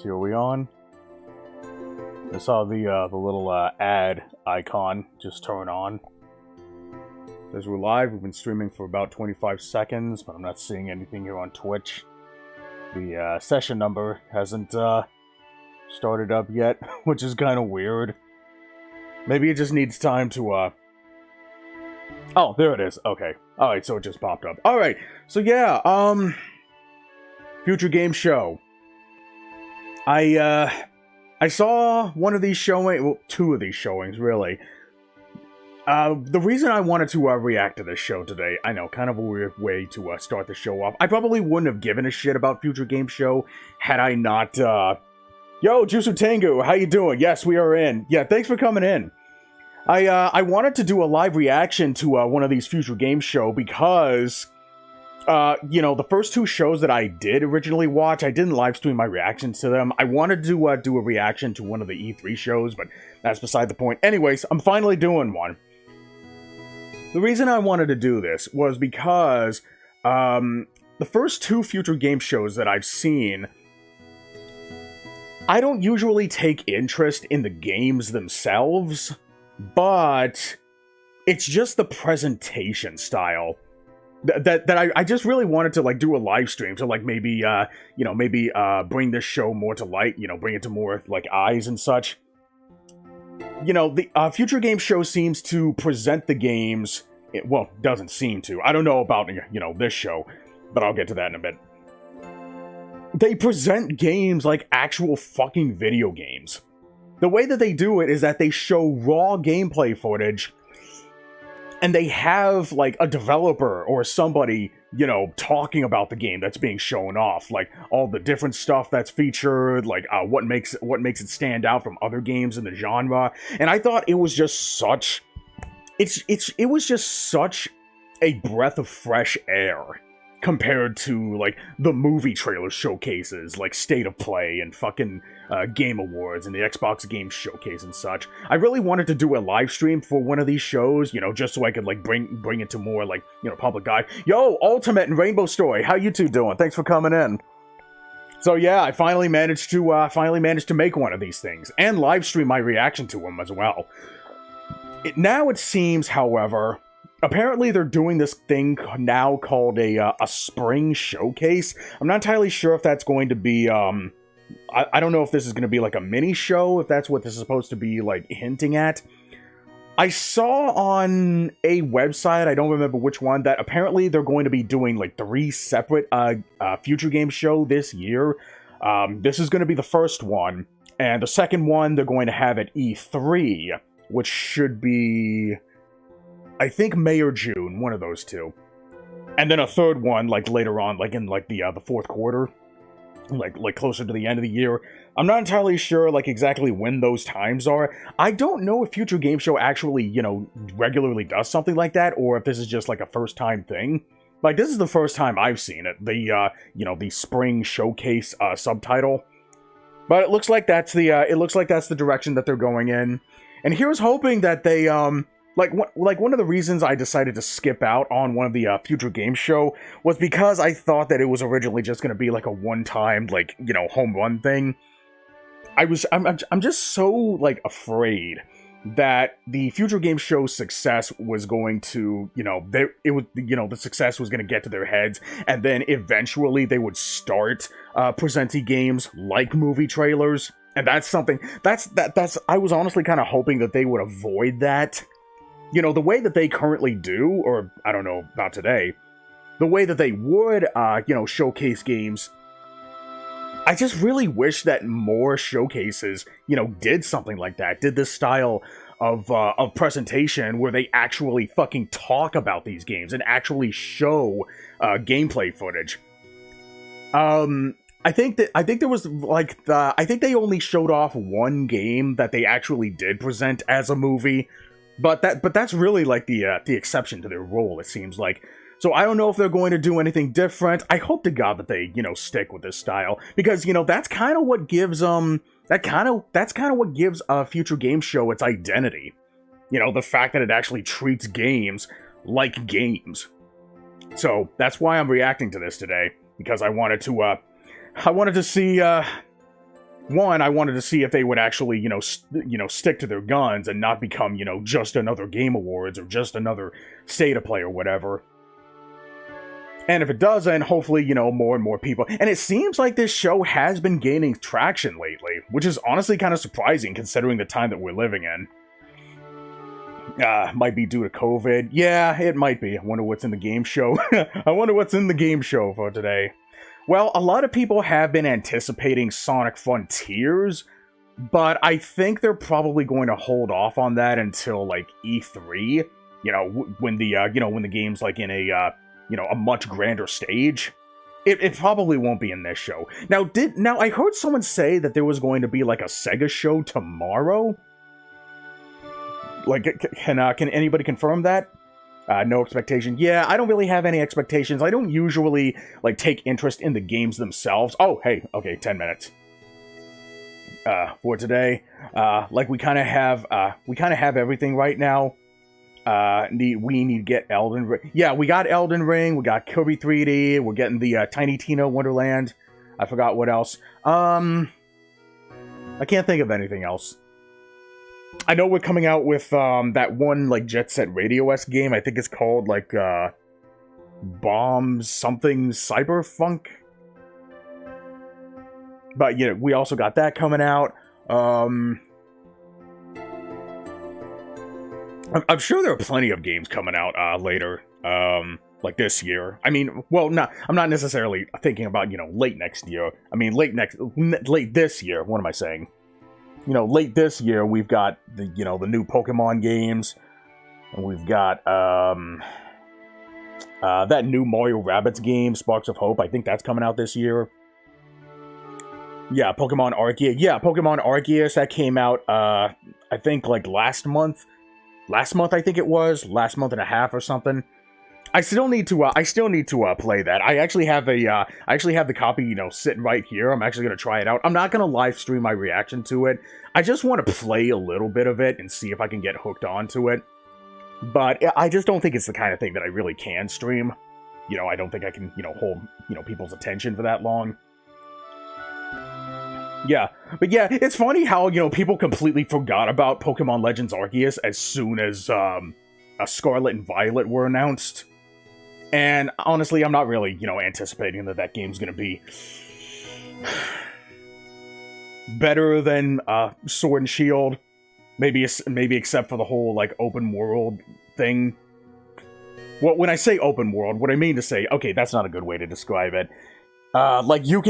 see what we on. I saw the little ad icon just turn on. As we're live, we've been streaming for about 25 seconds, but I'm not seeing anything here on Twitch. The session number hasn't started up yet, which is kind of weird. Maybe it just needs time to Oh, there it is. Okay. Alright, so it just popped up. Alright, so yeah, Future Game Show. I saw one of these showing, well, two of these showings, really. The reason I wanted to react to this show today, I know, kind of a weird way to start the show off. I probably wouldn't have given a shit about Future Game Show had I not, Yo, Jusu Tengu, how you doing? Yes, we are in. Yeah, thanks for coming in. I wanted to do a live reaction to one of these Future Game Show because, you know, the first two shows that I did originally watch, I didn't live stream my reactions to them. I wanted to do a reaction to one of the E3 shows, but that's beside the point. Anyways, I'm finally doing one. The reason I wanted to do this was because the first two Future Game Shows that I've seen, I don't usually take interest in the games themselves, but it's just the presentation style that I just really wanted to, like, do a live stream to, like, maybe, you know, maybe bring this show more to light, you know, bring it to more, like, eyes and such. You know, the Future Game Show seems to present the games, well, doesn't seem to. I don't know about, you know, this show, but I'll get to that in a bit. They present games like actual fucking video games. The way that they do it is that they show raw gameplay footage, and they have, like, a developer or somebody, you know, talking about the game that's being shown off, like all the different stuff that's featured, like what makes it stand out from other games in the genre. And I thought it was just such, it was just such a breath of fresh air compared to, like, the movie trailer showcases, like State of Play and fucking Game Awards and the Xbox Game Showcase and such. I really wanted to do a live stream for one of these shows, you know, just so I could, like, bring it to more, like, you know, public eye. Yo, Ultimate and Rainbow Story, how you two doing? Thanks for coming in. So yeah, I finally managed to make one of these things and live stream my reaction to them as well. Now it seems, however, apparently they're doing this thing now called a spring showcase. I'm not entirely sure if that's going to be, I don't know if this is going to be like a mini show, if that's what this is supposed to be, like, hinting at. I saw on a website, I don't remember which one, that apparently they're going to be doing, like, 3 separate Future Game Show this year. This is going to be the first one, and the second one they're going to have at E3, which should be, I think, May or June, one of those two. And then a third one, like, later on, like, in, like, the fourth quarter. Like closer to the end of the year. I'm not entirely sure, like, exactly when those times are. I don't know if Future Game Show actually, you know, regularly does something like that, or if this is just, like, a first-time thing. Like, this is the first time I've seen it. The, you know, the Spring Showcase, subtitle. But it looks like that's the direction that they're going in. And here's hoping that they, Like one of the reasons I decided to skip out on one of the Future Game Show was because I thought that it was originally just going to be like a one-time, like, you know, home run thing. I'm just so, like, afraid that the Future Game Show's success was going to, you know, the success was going to get to their heads, and then eventually they would start presenting games like movie trailers, and that's something that's I was honestly kind of hoping that they would avoid that. You know, the way that they currently do, or I don't know about today, the way that they would, you know, showcase games, I just really wish that more showcases, you know, did something like that, did this style of presentation where they actually fucking talk about these games and actually show gameplay footage. I think there was, like, I think they only showed off one game that they actually did present as a movie. But that's really, like, the exception to their rule, it seems like. So I don't know if they're going to do anything different. I hope to God that they, you know, stick with this style, because, you know, that's kind of what gives that's kind of what gives a Future Game Show its identity. You know, the fact that it actually treats games like games. So that's why I'm reacting to this today, because I wanted to see one, I wanted to see if they would actually, stick to their guns and not become, just another Game Awards or just another State of Play or whatever. And if it doesn't, hopefully, more and more people. And it seems like this show has been gaining traction lately, which is honestly kind of surprising considering the time that we're living in. Might be due to COVID. Yeah, it might be. I wonder what's in the game show. I wonder what's in the game show for today. Well, a lot of people have been anticipating Sonic Frontiers, but I think they're probably going to hold off on that until, like, E3. When the game's, like, in a much grander stage. It probably won't be in this show. Now, I heard someone say that there was going to be, like, a Sega show tomorrow. Like, can anybody confirm that? No expectation. Yeah, I don't really have any expectations. I don't usually, like, take interest in the games themselves. Oh, hey, okay, 10 minutes. For today. Like, we kind of have everything right now. We need to get Elden Ring. Yeah, we got Elden Ring, we got Kirby 3D, we're getting the Tiny Tina Wonderland. I forgot what else. I can't think of anything else. I know we're coming out with that one, like, Jet Set Radio-esque game. I think it's called, like, Bomb something Cyberfunk. But, we also got that coming out. I'm sure there are plenty of games coming out later, like this year. I mean, well, I'm not necessarily thinking about, late next year. I mean, late this year. What am I saying? Late this year, we've got the new Pokemon games, and we've got that new Mario Rabbids game, Sparks of Hope. I think that's coming out this year. Yeah, Pokemon Arceus. Yeah, Pokemon Arceus, that came out, I think, like, last month. Last month, I think it was. Last month and a half or something. I still need to play that. I actually have the copy, sitting right here. I'm actually going to try it out. I'm not going to live stream my reaction to it. I just want to play a little bit of it and see if I can get hooked onto it. But I just don't think it's the kind of thing that I really can stream. I don't think I can, hold, people's attention for that long. Yeah, but yeah, it's funny how, people completely forgot about Pokemon Legends Arceus as soon as, Scarlet and Violet were announced. And honestly, I'm not really, anticipating that game's gonna be better than, Sword and Shield. Maybe except for the whole, like, open world thing. Well, when I say open world, what I mean to say, okay, that's not a good way to describe it. You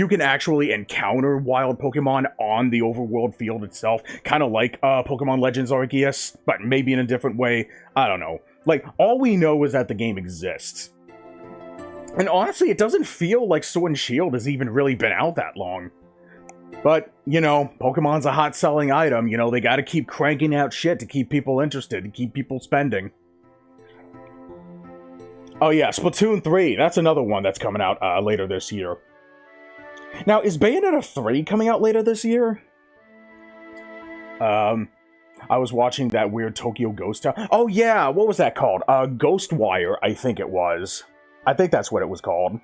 can actually encounter wild Pokemon on the overworld field itself, kind of like Pokemon Legends Arceus, but maybe in a different way. I don't know. Like, all we know is that the game exists. And honestly, it doesn't feel like Sword and Shield has even really been out that long. But, Pokemon's a hot-selling item, they gotta keep cranking out shit to keep people interested, to keep people spending. Oh yeah, Splatoon 3, that's another one that's coming out later this year. Now, is Bayonetta 3 coming out later this year? I was watching that weird Tokyo Ghost Town. Oh yeah, what was that called? Ghostwire, I think it was. I think that's what it was called.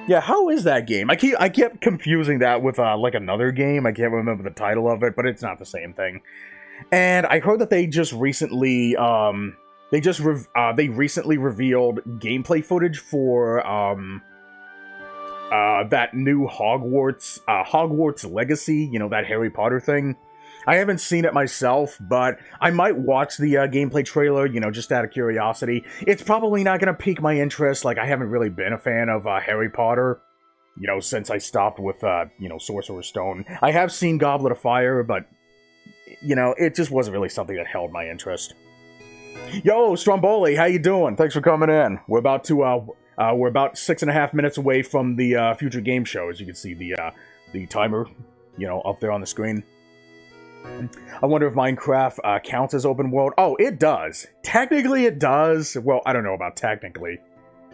Yeah, how is that game? I kept confusing that with like another game. I can't remember the title of it, but it's not the same thing. And I heard that they just recently they recently revealed gameplay footage for that new Hogwarts Legacy, that Harry Potter thing. I haven't seen it myself, but I might watch the gameplay trailer, just out of curiosity. It's probably not going to pique my interest. Like, I haven't really been a fan of Harry Potter, since I stopped with, Sorcerer's Stone. I have seen Goblet of Fire, but, it just wasn't really something that held my interest. Yo, Stromboli, how you doing? Thanks for coming in. We're about 6.5 minutes away from the future game show, as you can see the timer, up there on the screen. I wonder if Minecraft counts as open world. Oh, it does. Technically, it does. Well, I don't know about technically.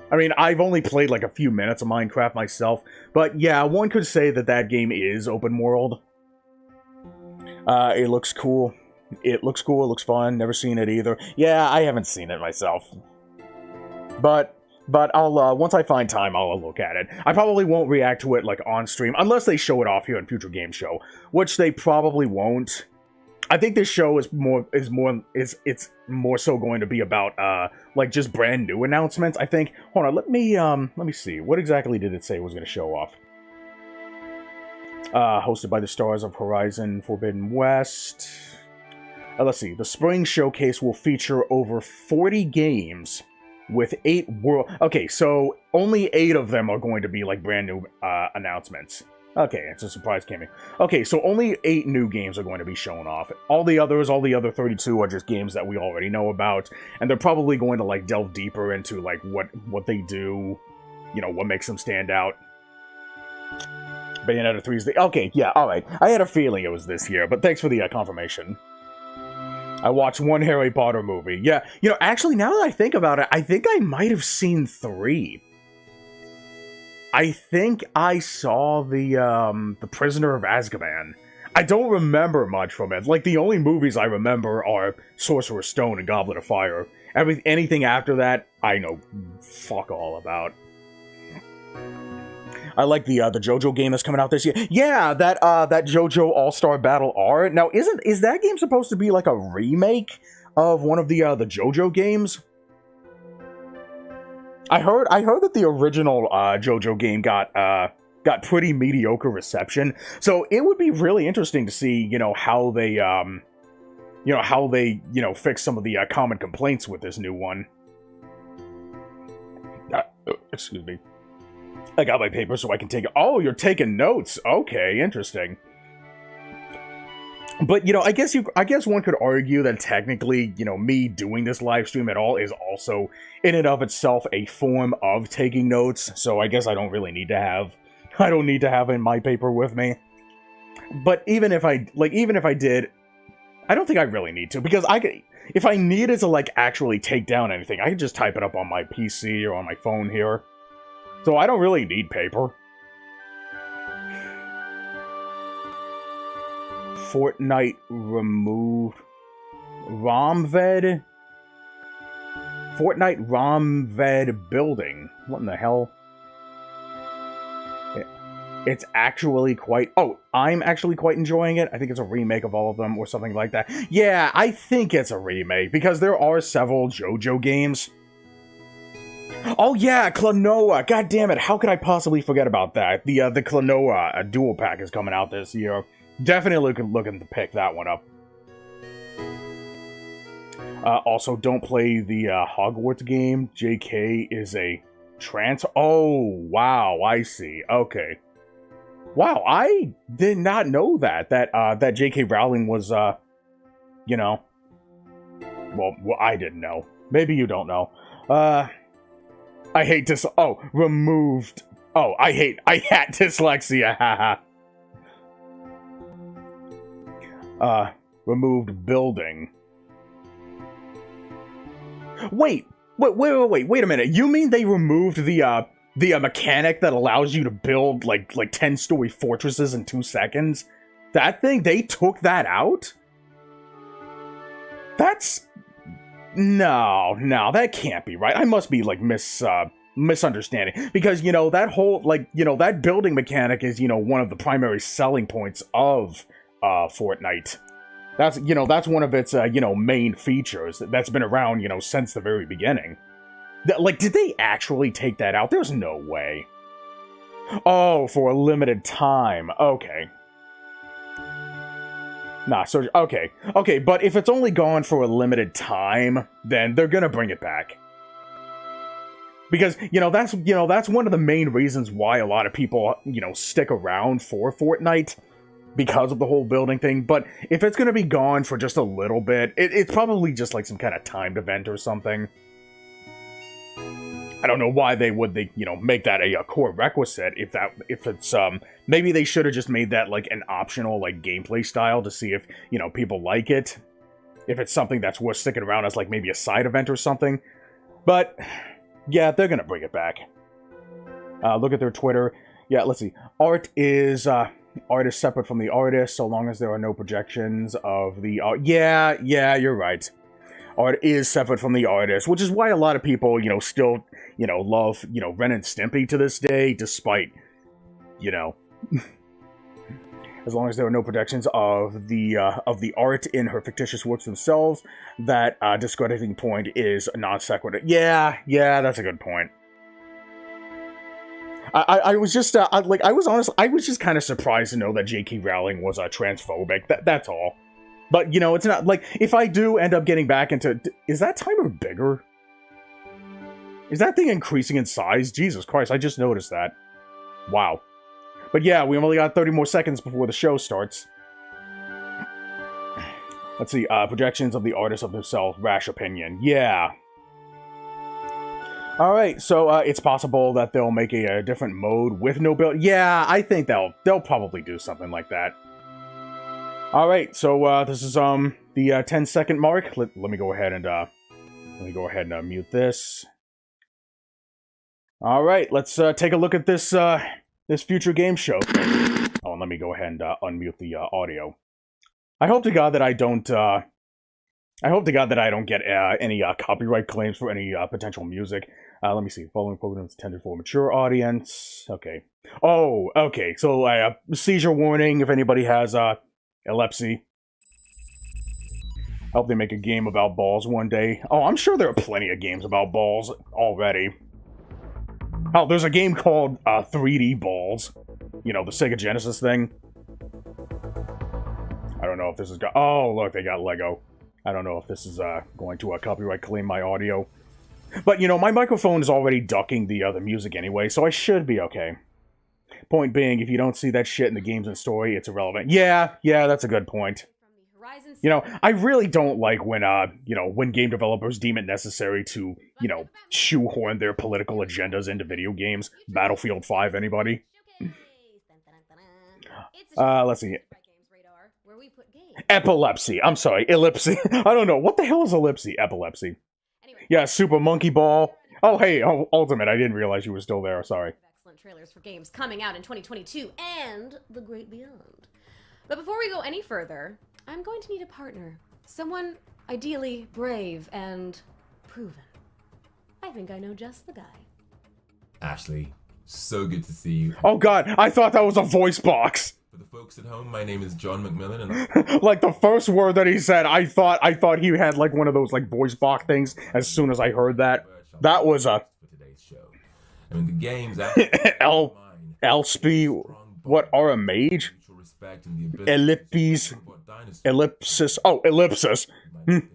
I mean, I've only played like a few minutes of Minecraft myself, but yeah, one could say that game is open world. It looks cool. It looks cool, it looks fun, never seen it either. Yeah, I haven't seen it myself. But, But I'll, once I find time, I'll look at it. I probably won't react to it, like, on stream, unless they show it off here in Future Game Show, which they probably won't. I think this show is more so going to be about, like, just brand new announcements, I think. Hold on, let me see. What exactly did it say it was going to show off? Hosted by the stars of Horizon Forbidden West. Let's see. The Spring Showcase will feature over 40 games with 8 world... Okay, so only 8 of them are going to be, like, brand new announcements. Okay, it's a surprise gaming. Okay, so only 8 new games are going to be shown off. All the other 32 are just games that we already know about, and they're probably going to, like, delve deeper into, like, what they do, you know, what makes them stand out. Bayonetta 3 is the... Okay, yeah, alright. I had a feeling it was this year, but thanks for the confirmation. I watched 1 Harry Potter movie. Yeah, you know, actually, now that I think about it, I think I might have seen 3. I think I saw the Prisoner of Azkaban. I don't remember much from it. Like, the only movies I remember are Sorcerer's Stone and Goblet of Fire. Anything after that, I know fuck all about. I like the JoJo game that's coming out this year. Yeah, that JoJo All-Star Battle R. Now, is that game supposed to be like a remake of one of the JoJo games? I heard that the original JoJo game got pretty mediocre reception. So it would be really interesting to see, you know, how they fix some of the common complaints with this new one. Excuse me. I got my paper so I can take it. Oh, you're taking notes. Okay, interesting. But, you know, I guess one could argue that technically, you know, me doing this live stream at all is also, in and of itself, a form of taking notes. So I guess I don't really need to have, in my paper with me. But even if I did, I don't think I really need to, because if I needed to, like, actually take down anything, I could just type it up on my PC or on my phone here. So I don't really need paper. Fortnite removed ROMVed? Fortnite ROMVed building. What in the hell? It's actually quite... Oh, I'm actually quite enjoying it. I think it's a remake of all of them or something like that. Yeah, I think it's a remake because there are several JoJo games. Oh yeah, Klonoa! God damn it, how could I possibly forget about that? The Klonoa dual pack is coming out this year. Definitely looking to pick that one up. Also, don't play the Hogwarts game. JK is a trans... Oh, wow, I see. Okay. Wow, I did not know that JK Rowling was, you know... Well, I didn't know. Maybe you don't know. I hate this. Oh, removed. Oh, I had dyslexia. Haha. Removed building. Wait a minute. You mean they removed the mechanic that allows you to build like 10-story fortresses in 2 seconds? That thing, they took that out? That's... No, that can't be right. I must be, like, misunderstanding. Because, you know, that whole, like, you know, that building mechanic is, you know, one of the primary selling points of, Fortnite. That's, you know, that's one of its, you know, main features that's been around, you know, since the very beginning. Like, did they actually take that out? There's no way. Oh, for a limited time. Okay. Nah, so, okay, but if it's only gone for a limited time, then they're gonna bring it back. Because, that's one of the main reasons why a lot of people, stick around for Fortnite, because of the whole building thing. But if it's gonna be gone for just a little bit, it's probably just like some kind of timed event or something. I don't know why they would make that a core requisite if it's maybe they should have just made that like an optional like gameplay style to see if people like it, if it's something that's worth sticking around as like maybe a side event or something. But yeah, they're gonna bring it back. Look at their Twitter. Yeah, let's see. Art is separate from the artist so long as there are no projections of the art. Yeah, you're right. Art is separate from the artist, which is why a lot of people, still, love, Ren and Stimpy to this day, despite, as long as there are no projections of the art in her fictitious works themselves, that discrediting point is a non sequitur. Yeah, that's a good point. I was just I was just kind of surprised to know that J.K. Rowling was transphobic. That's all. But it's not like if I do end up getting back into, is that timer bigger? Is that thing increasing in size? Jesus Christ! I just noticed that. Wow. But yeah, we only got 30 more seconds before the show starts. Let's see, projections of the artist of themselves, rash opinion. Yeah. Alright, so it's possible that they'll make a different mode with no build. Yeah, I think they'll probably do something like that. Alright, so this is the 10-second mark. Let me go ahead and mute this. Alright, let's take a look at this this future game show thing. Oh, and let me go ahead and unmute the audio. I hope to God that I don't get any copyright claims for any potential music. Let me see. Following program is intended for a mature audience. Okay. Oh, okay. So seizure warning if anybody has epilepsy. I hope they make a game about balls one day. Oh, I'm sure there are plenty of games about balls already. Oh, there's a game called 3D Balls. The Sega Genesis thing. I don't know if this is... Oh, look, they got Lego. I don't know if this is going to copyright claim my audio. But, my microphone is already ducking the music anyway, so I should be okay. Point being, if you don't see that shit in the games and story, it's irrelevant. Yeah, that's a good point. I really don't like when, when game developers deem it necessary to, shoehorn their political agendas into video games. Battlefield 5, anybody? Let's see. Epilepsy. I'm sorry, ellipsy. I don't know. What the hell is ellipsy? Epilepsy. Yeah, Super Monkey Ball. Oh, hey, Ultimate. I didn't realize you were still there. Sorry. Excellent trailers for games coming out in 2022 and the great beyond. But before we go any further, I'm going to need a partner. Someone ideally brave and proven. I think I know just the guy. Ashley, so good to see you. Oh god, I thought that was a voice box. For the folks at home, my name is John McMillan and like the first word that he said, I thought he had like one of those like voice box things as soon as I heard that. That was a for today's show. I mean the game's Elspie, what are a mage? Ellipsis. Oh, ellipsis.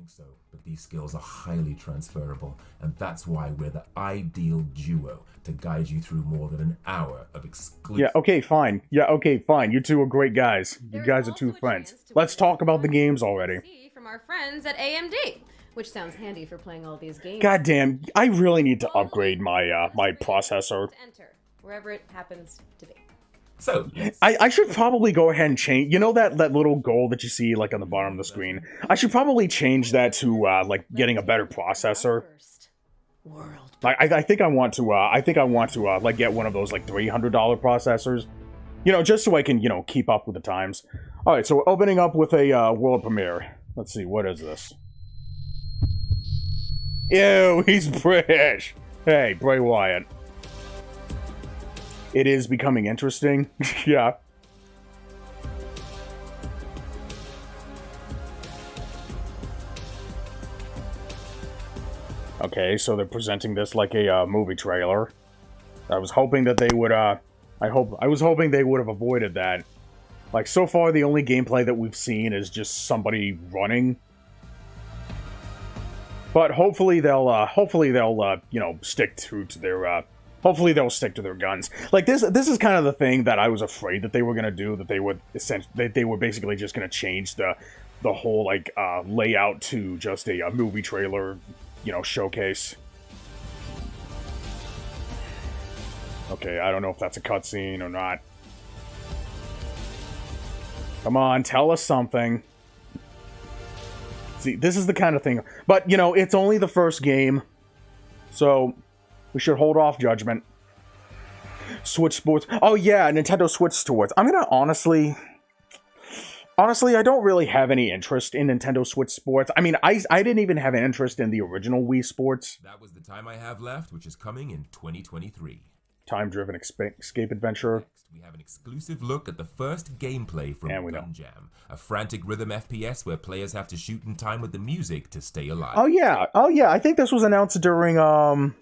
So, but these skills are highly transferable, and that's why we're the ideal duo to guide you through more than an hour of exclusive... Yeah, okay, fine. You two are great guys. You guys are two friends. Let's talk about the games already. From our friends at AMD, which sounds handy for playing all these games. Goddamn, I really need to upgrade my my processor. Enter wherever it happens to be. So, I should probably go ahead and change... that little goal that you see, like, on the bottom of the screen? I should probably change that to, like, getting a better processor. I think I want to, like, get one of those, like, $300 processors. Just so I can, keep up with the times. Alright, so we're opening up with a, world premiere. Let's see, what is this? Ew, he's British! Hey, Bray Wyatt. It is becoming interesting. Yeah. Okay, so they're presenting this like a movie trailer. I was hoping that they would, I was hoping they would have avoided that. Like, so far, the only gameplay that we've seen is just somebody running. But hopefully they'll, stick true to their, hopefully they'll stick to their guns. Like, this is kind of the thing that I was afraid that they were gonna do, that they would they were basically just gonna change the whole, like, layout to just a movie trailer, showcase. Okay, I don't know if that's a cutscene or not. Come on, tell us something. See, this is the kind of thing... But, it's only the first game. So, we should hold off judgment. Switch Sports... Oh, yeah, Nintendo Switch Sports. I'm gonna honestly... Honestly, I don't really have any interest in Nintendo Switch Sports. I mean, I didn't even have an interest in the original Wii Sports. That was the time I have left, which is coming in 2023. Time-driven escape adventure. Next, we have an exclusive look at the first gameplay from Gun Jam, a frantic rhythm FPS where players have to shoot in time with the music to stay alive. Oh yeah, I think this was announced during an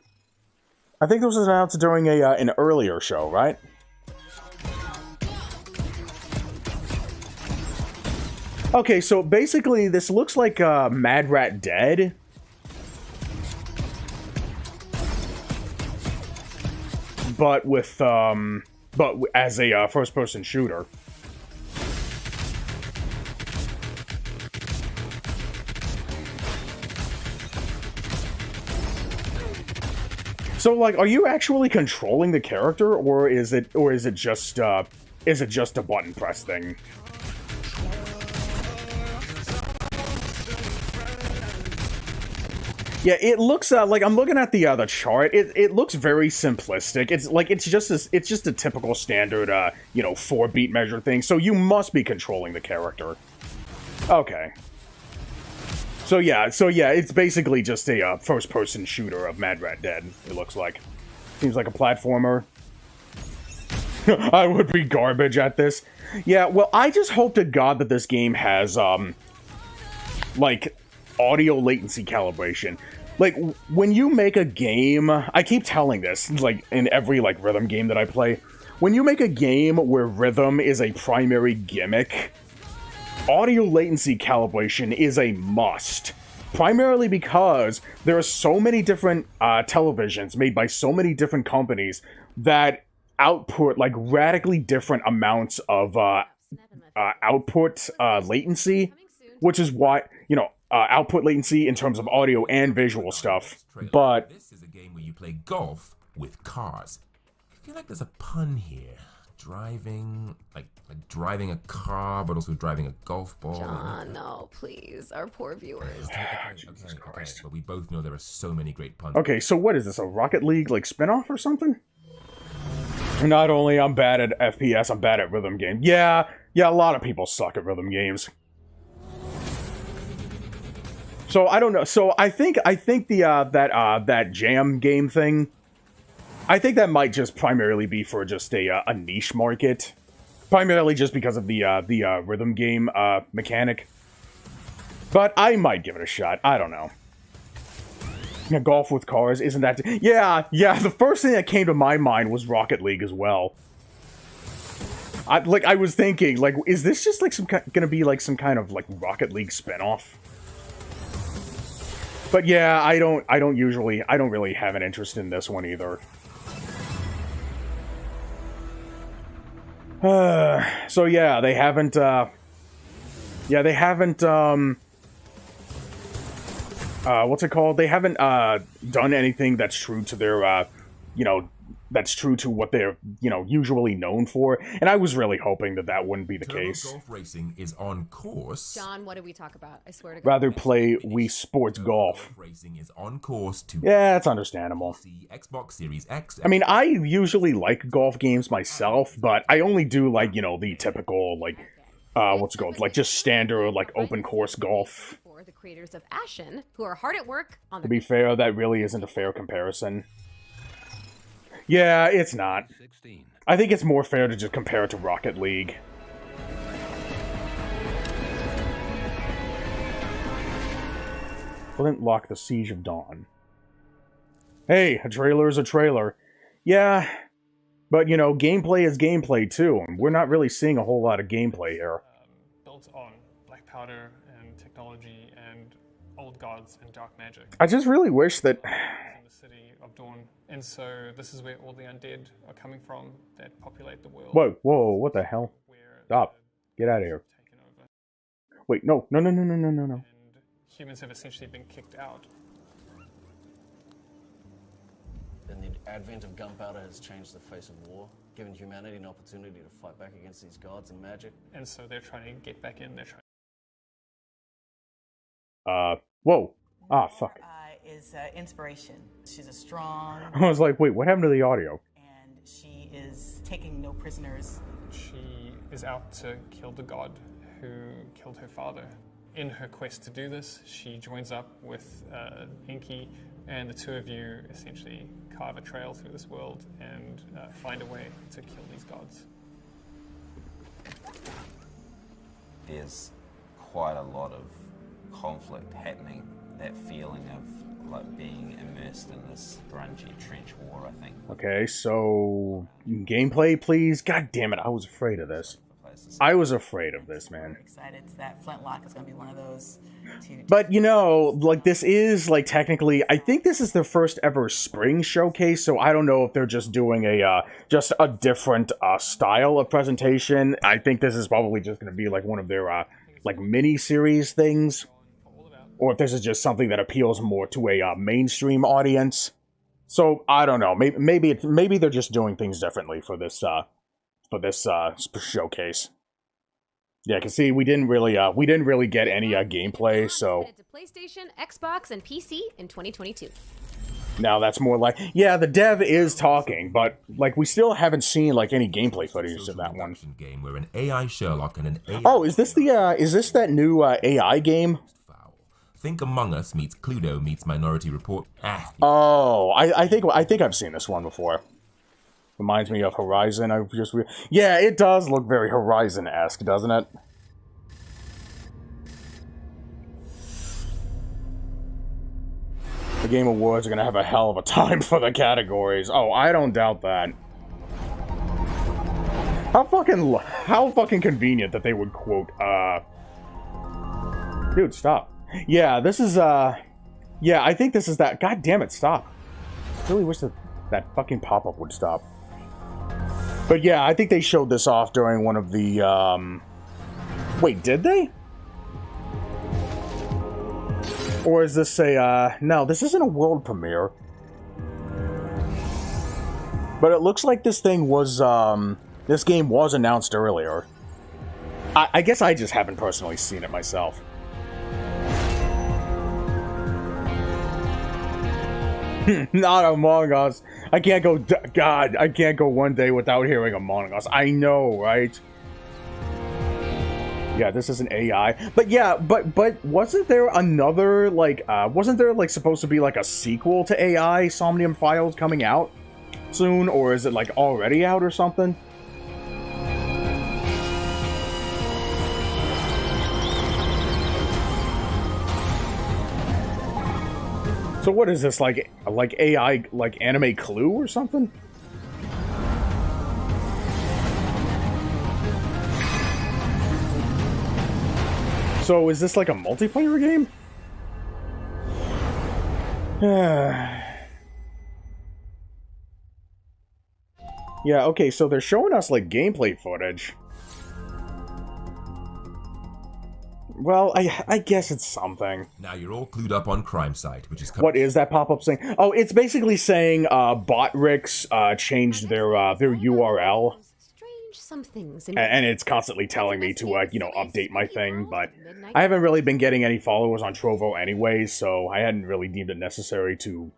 earlier show, right? Okay, so basically this looks like Mad Rat Dead. But with as a first-person shooter. So, like, are you actually controlling the character, or is it just a button press thing? Yeah, it looks like I'm looking at the chart. It looks very simplistic. It's just a typical standard 4-beat measure thing. So you must be controlling the character. Okay. So yeah, it's basically just a first-person shooter of Mad Rat Dead. It looks like. Seems like a platformer. I would be garbage at this. Yeah, well, I just hope to God that this game has like audio latency calibration. Like, when you make a game, I keep telling this, like, in every, like, rhythm game that I play, when you make a game where rhythm is a primary gimmick, audio latency calibration is a must. Primarily because there are so many different televisions made by so many different companies that output, like, radically different amounts of output latency, which is why, output latency in terms of audio and visual stuff. But this is a game where you play golf with cars. I feel like there's a pun here. Driving, like driving a car, but also driving a golf ball. John, no, please, our poor viewers. Okay, but we both know there are so many great puns. Okay, so what is this, a Rocket League, like, spinoff or something? Not only I'm bad at FPS, I'm bad at rhythm games. Yeah, a lot of people suck at rhythm games. So I don't know. So I think that jam game thing, I think that might just primarily be for just a niche market, primarily just because of the rhythm game mechanic. But I might give it a shot. I don't know. Yeah, golf with cars, isn't that? Yeah. The first thing that came to my mind was Rocket League as well. I was thinking, like, is this just like gonna be like some kind of like Rocket League spinoff? But yeah, I don't really have an interest in this one either. So yeah, they haven't what's it called? They haven't done anything that's true to their that's true to what they're, usually known for. And I was really hoping that wouldn't be the case. Golf racing is on course. John, what did we talk about? I swear to God. Rather play Wii Sports Golf. Racing is on course to Yeah, that's understandable. Xbox Series X. I mean, I usually like golf games myself, but I only do, like, the typical, like, what's it called? Like, just standard, like, open course golf. For the creators of Ashen, who are hard at work on To be fair, that really isn't a fair comparison. Yeah, it's not. I think it's more fair to just compare it to Rocket League. Flint Lock the Siege of Dawn. Hey, a trailer is a trailer. Yeah, but, gameplay is gameplay, too. And we're not really seeing a whole lot of gameplay here. Built on black powder and technology and old gods and dark magic. I just really wish that... In the city of Dawn. And so this is where all the undead are coming from that populate the world. Whoa, what the hell? Stop. Get out of here. Taken over. Wait, no. And humans have essentially been kicked out. And the advent of gunpowder has changed the face of war, given humanity an opportunity to fight back against these gods and magic. And so they're trying to get back in. They're trying. Whoa. Ah, fuck. Is inspiration. She's a strong... I was like, wait, what happened to the audio? And she is taking no prisoners. She is out to kill the god who killed her father. In her quest to do this, she joins up with Inky, and the two of you essentially carve a trail through this world and find a way to kill these gods. There's quite a lot of conflict happening, that feeling of like being immersed in this grungy trench war, I think. Okay, so gameplay, please. God damn it, I was afraid of this. I was afraid of this, man. We're excited that Flintlock is going to be one of those two. But, you know, like, this is, like, technically, I think this is their first ever spring showcase, so I don't know if they're just doing just a different, style of presentation. I think this is probably just going to be, like, one of their, like, mini-series things. Or if this is just something that appeals more to a, mainstream audience. So, I don't know. Maybe they're just doing things differently for this showcase. Yeah, cause see, we didn't really get any gameplay, so To PlayStation, Xbox, and PC in 2022. now that's more like, yeah, the dev is talking, but like we still haven't seen like any gameplay footage of that one. Game where an AI Sherlock and an AI. Oh, is this that new AI game? Think Among Us meets Cluedo meets Minority Report. Oh, I think I've seen this one before. Reminds me of Horizon. Yeah, it does look very Horizon-esque, doesn't it? The Game Awards are gonna have a hell of a time for the categories. Oh, I don't doubt that. How fucking convenient that they would quote, Dude, stop. Yeah, this is, yeah, I think this is that. God damn it, stop. I really wish that fucking pop-up would stop. But yeah, I think they showed this off during one of the, Wait, did they? Or is this a, no, this isn't a world premiere. But it looks like this thing was, this game was announced earlier. I guess I just haven't personally seen it myself. Not Among Us. I can't go, God, I can't go one day without hearing Among Us. I know, right? Yeah, this is an AI. But yeah, but wasn't there another, like, wasn't there, like, supposed to be, like, a sequel to AI, Somnium Files, coming out soon? Or is it, like, already out or something? So what is this, like AI, like anime Clue or something? So is this like a multiplayer game? Yeah, okay, so they're showing us like gameplay footage. Well, I guess it's something. Now you're all clued up on Crime Site, which is... What is that pop-up saying? Oh, it's basically saying, Botrix, changed their URL. And it's constantly telling me to, you know, update my thing, but I haven't really been getting any followers on Trovo anyway, so I hadn't really deemed it necessary to,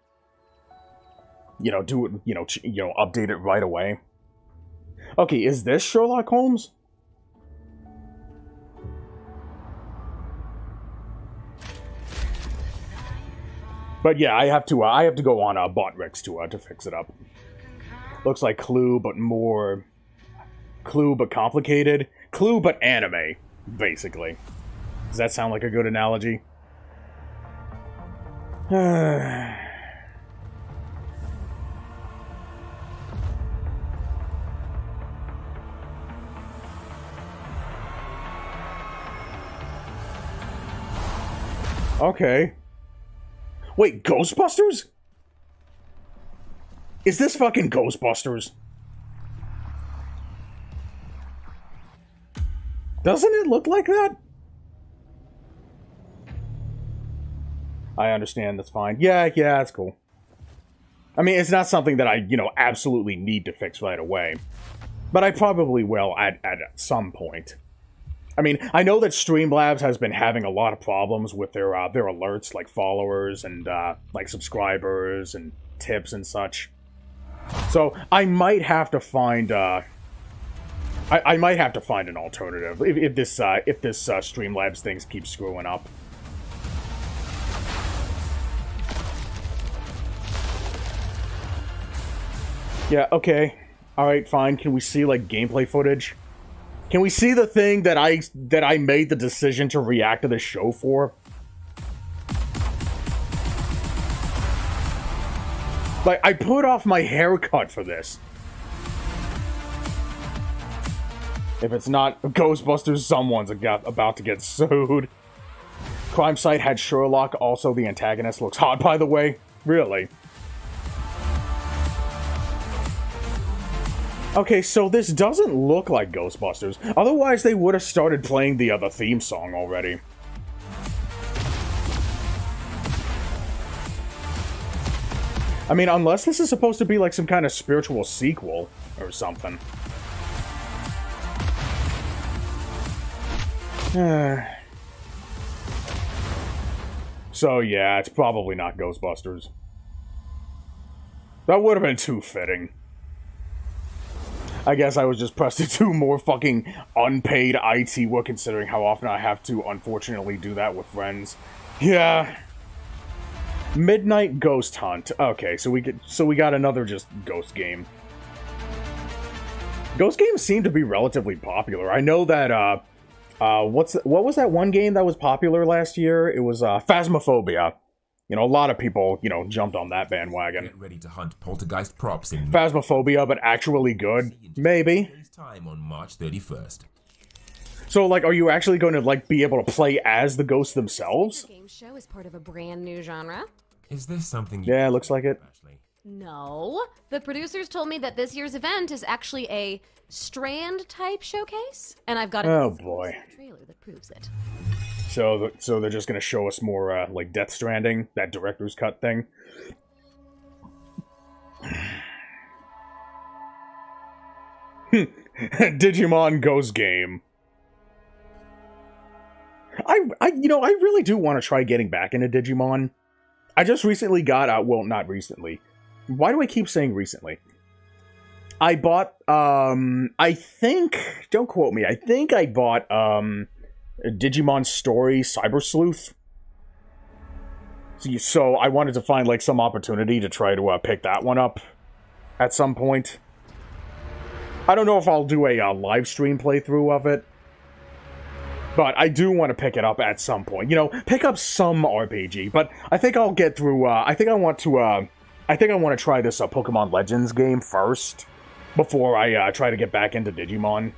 you know, do it, you know, update it right away. Okay, is this Sherlock Holmes? But yeah, I have to go on Botrix to fix it up. Looks like Clue, but more Clue, but complicated. Clue, but anime, basically. Does that sound like a good analogy? Okay. Wait, Ghostbusters? Is this fucking Ghostbusters? Doesn't it look like that? I understand, that's fine. Yeah, that's cool. I mean, it's not something that I, you know, absolutely need to fix right away. But I probably will at some point. I mean, I know that Streamlabs has been having a lot of problems with their alerts, like followers and, like, subscribers and tips and such. So, I might have to find, I might have to find an alternative if this Streamlabs things keep screwing up. Yeah, okay. Alright, fine. Can we see, like, gameplay footage? Can we see the thing that I made the decision to react to the show for? Like, I put off my haircut for this. If it's not Ghostbusters, someone's about to get sued. Crime Site had Sherlock, also the antagonist. Looks hot, by the way. Really? Okay, so this doesn't look like Ghostbusters. Otherwise, they would have started playing the other theme song already. I mean, unless this is supposed to be like some kind of spiritual sequel or something. So yeah, it's probably not Ghostbusters. That would have been too fitting. I guess I was just pressed to do more fucking unpaid IT work, considering how often I have to, unfortunately, do that with friends. Yeah. Midnight Ghost Hunt. Okay, so we got another just ghost game. Ghost games seem to be relatively popular. I know that what was that one game that was popular last year? It was Phasmophobia. You know, a lot of people, you know, jumped on that bandwagon. Get ready to hunt poltergeist props in Phasmophobia, but actually good? Maybe. Time on March 31st. So, like, are you actually going to, like, be able to play as the ghosts themselves? The game show is part of a brand new genre. Is this something Yeah, looks like it. Ashley? No. The producers told me that this year's event is actually a Strand-type showcase, and I've got a trailer that proves it. So they're just gonna show us more, like, Death Stranding, that director's cut thing. Digimon Ghost Game. You know, I really do want to try getting back into Digimon. I just recently got, well, not recently. Why do I keep saying recently? I bought, I think, don't quote me, I think I bought, Digimon Story Cyber Sleuth. So I wanted to find, like, some opportunity to try to pick that one up at some point. I don't know if I'll do a live stream playthrough of it, but I do want to pick it up at some point. You know, pick up some RPG, but I think I'll get through, I think I want to try this Pokemon Legends game first, before I try to get back into Digimon.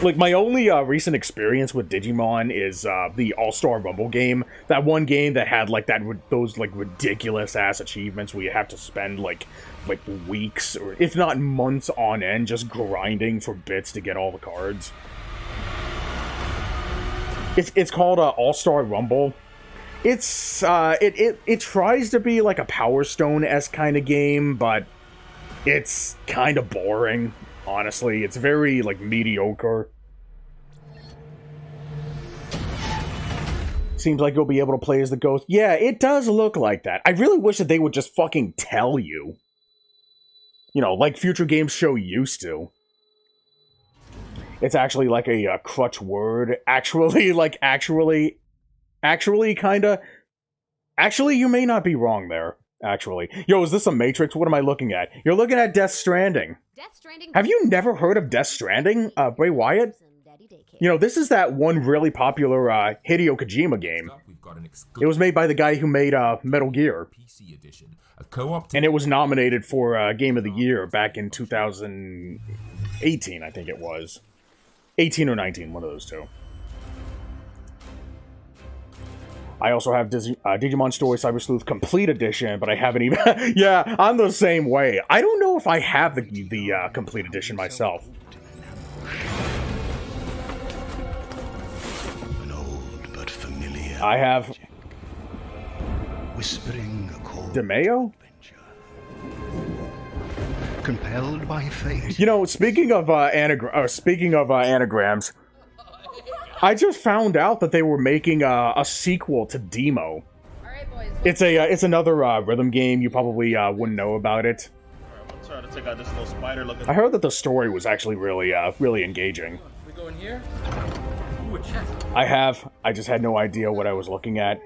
Like, my only recent experience with Digimon is the All-Star Rumble game. That one game that had, like, those, like, ridiculous-ass achievements where you have to spend, like weeks, or if not months on end, just grinding for bits to get all the cards. It's called All-Star Rumble. It's, it tries to be, like, a Power Stone-esque kind of game, but it's kind of boring. Honestly, it's very, like, mediocre. Seems like you'll be able to play as the ghost. Yeah, it does look like that. I really wish that they would just fucking tell you. You know, like Future Games Show used to. It's actually like a crutch word. Actually, kinda. Actually, you may not be wrong there. Actually. Yo, is this a Matrix? What am I looking at? You're looking at Death Stranding. Have you never heard of Death Stranding, Bray Wyatt? You know, this is that one really popular Hideo Kojima game. It was made by the guy who made Metal Gear. And it was nominated for Game of the Year back in 2018, I think it was. 18 or 19, one of those two. I also have Digimon Story Cyber Sleuth Complete Edition, but I haven't even... Yeah, I'm the same way. I don't know if I have the Complete Edition myself. An old but familiar I have... whispering a call DeMeo? compelled by fate. You know, speaking of anagrams, I just found out that they were making a sequel to Demo. All right, boys. It's another rhythm game. You probably wouldn't know about it. check out this little spider looking. I heard that the story was actually really, really engaging. We go in here? Ooh, a chest. I just had no idea what I was looking at.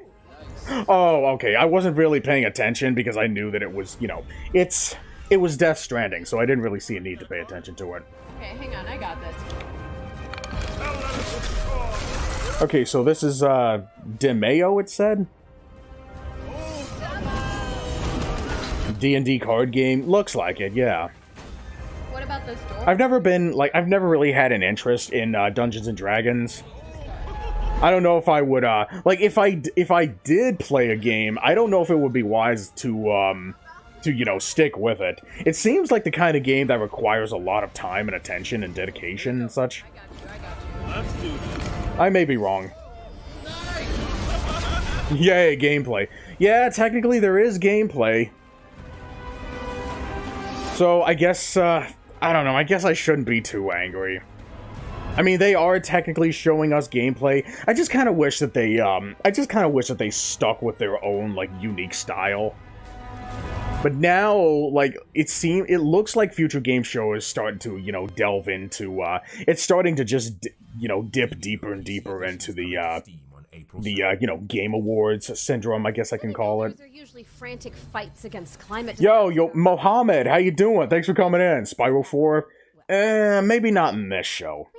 Oh, okay. I wasn't really paying attention because I knew that it was, you know, it was Death Stranding, so I didn't really see a need to pay attention to it. Okay, hang on, I got this. Okay, so this is, DeMayo, it said? D&D card game. Looks like it, yeah. What about this door? I've never really had an interest in, Dungeons and Dragons. I don't know if I would, like, if I did play a game, I don't know if it would be wise to, you know, stick with it. It seems like the kind of game that requires a lot of time and attention and dedication and such. Let's do this. I may be wrong. Yay, gameplay. Yeah, technically there is gameplay. So, I guess, I don't know, I guess I shouldn't be too angry. I mean, they are technically showing us gameplay. I just kind of wish that they, stuck with their own, like, unique style. But now, like, it looks like Future Game Show is starting to, you know, delve into, it's starting to just, you know, dip deeper and deeper into the, you know, Game Awards syndrome, I guess I can call it. These are usually frantic fights against climate. Yo, Mohammed, how you doing? Thanks for coming in. Spyro 4? Maybe not in this show.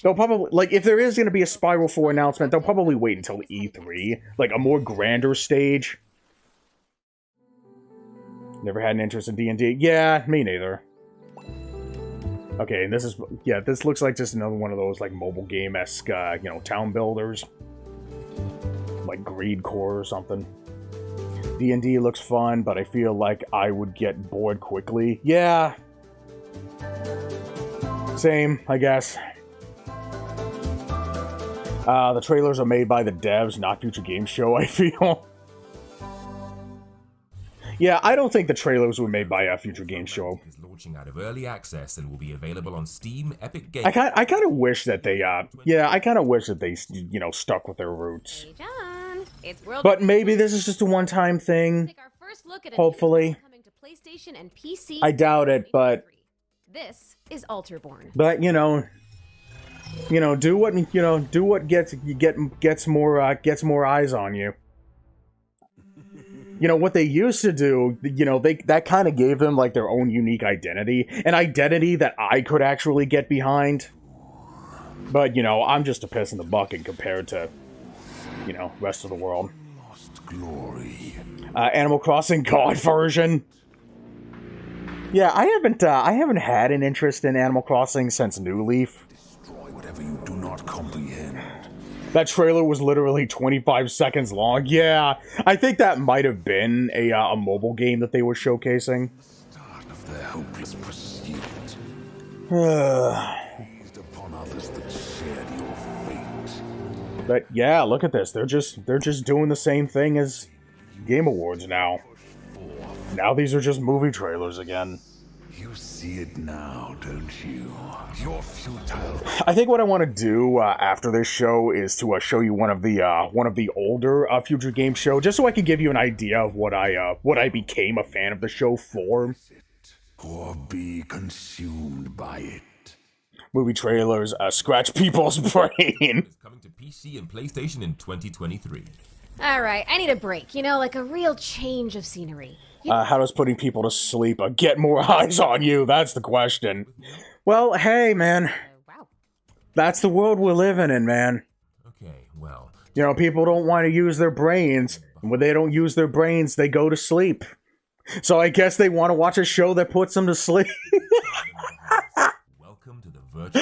They'll probably, like, if there is going to be a Spyro 4 announcement, they'll probably wait until E3. Like, a more grander stage. Never had an interest in D&D. Yeah, me neither. Okay, and this is, yeah, this looks like just another one of those, like, mobile game-esque, you know, town builders. Like Greed Core or something. D&D looks fun, but I feel like I would get bored quickly. Yeah. Same, I guess. The trailers are made by the devs, not Future Game Show, I feel. Yeah, I don't think the trailers were made by a Future Game Show. Is launching out of early access and will be available on Steam, Epic Games. I kind of wish that they, I kind of wish that they, you know, stuck with their roots. Hey, John. It's World But maybe this is just a one-time thing. Take our first look at Hopefully. coming to PlayStation and PC. I doubt it, but This is Alterborn. But you know, do what gets more eyes on you. You know what they used to do. You know, that kind of gave them like their own unique identity, an identity that I could actually get behind. But you know, I'm just a piss in the bucket compared to, you know, rest of the world. Lost glory. Animal Crossing God version. Yeah, I haven't had an interest in Animal Crossing since New Leaf. Destroy whatever you do not comprehend. That trailer was literally 25 seconds long. Yeah, I think that might have been a mobile game that they were showcasing. Start of their hopeless pursuit. Seized upon others that shared your fate. But yeah, look at this. They're just doing the same thing as Game Awards now. Now these are just movie trailers again. You see it now, don't you? Your futile. I think what I want to do after this show is to show you one of the older Future Game Show, just so I can give you an idea of what I became a fan of the show for. Or be consumed by it. Movie trailers scratch people's brain. It's coming to PC and PlayStation in 2023. All right, I need a break. You know, like a real change of scenery. How does putting people to sleep get more eyes on you? That's the question. Well, hey, man. Wow. That's the world we're living in, man. Okay, well. You know, people don't want to use their brains. And when they don't use their brains, they go to sleep. So I guess they want to watch a show that puts them to sleep. Welcome to the virtual.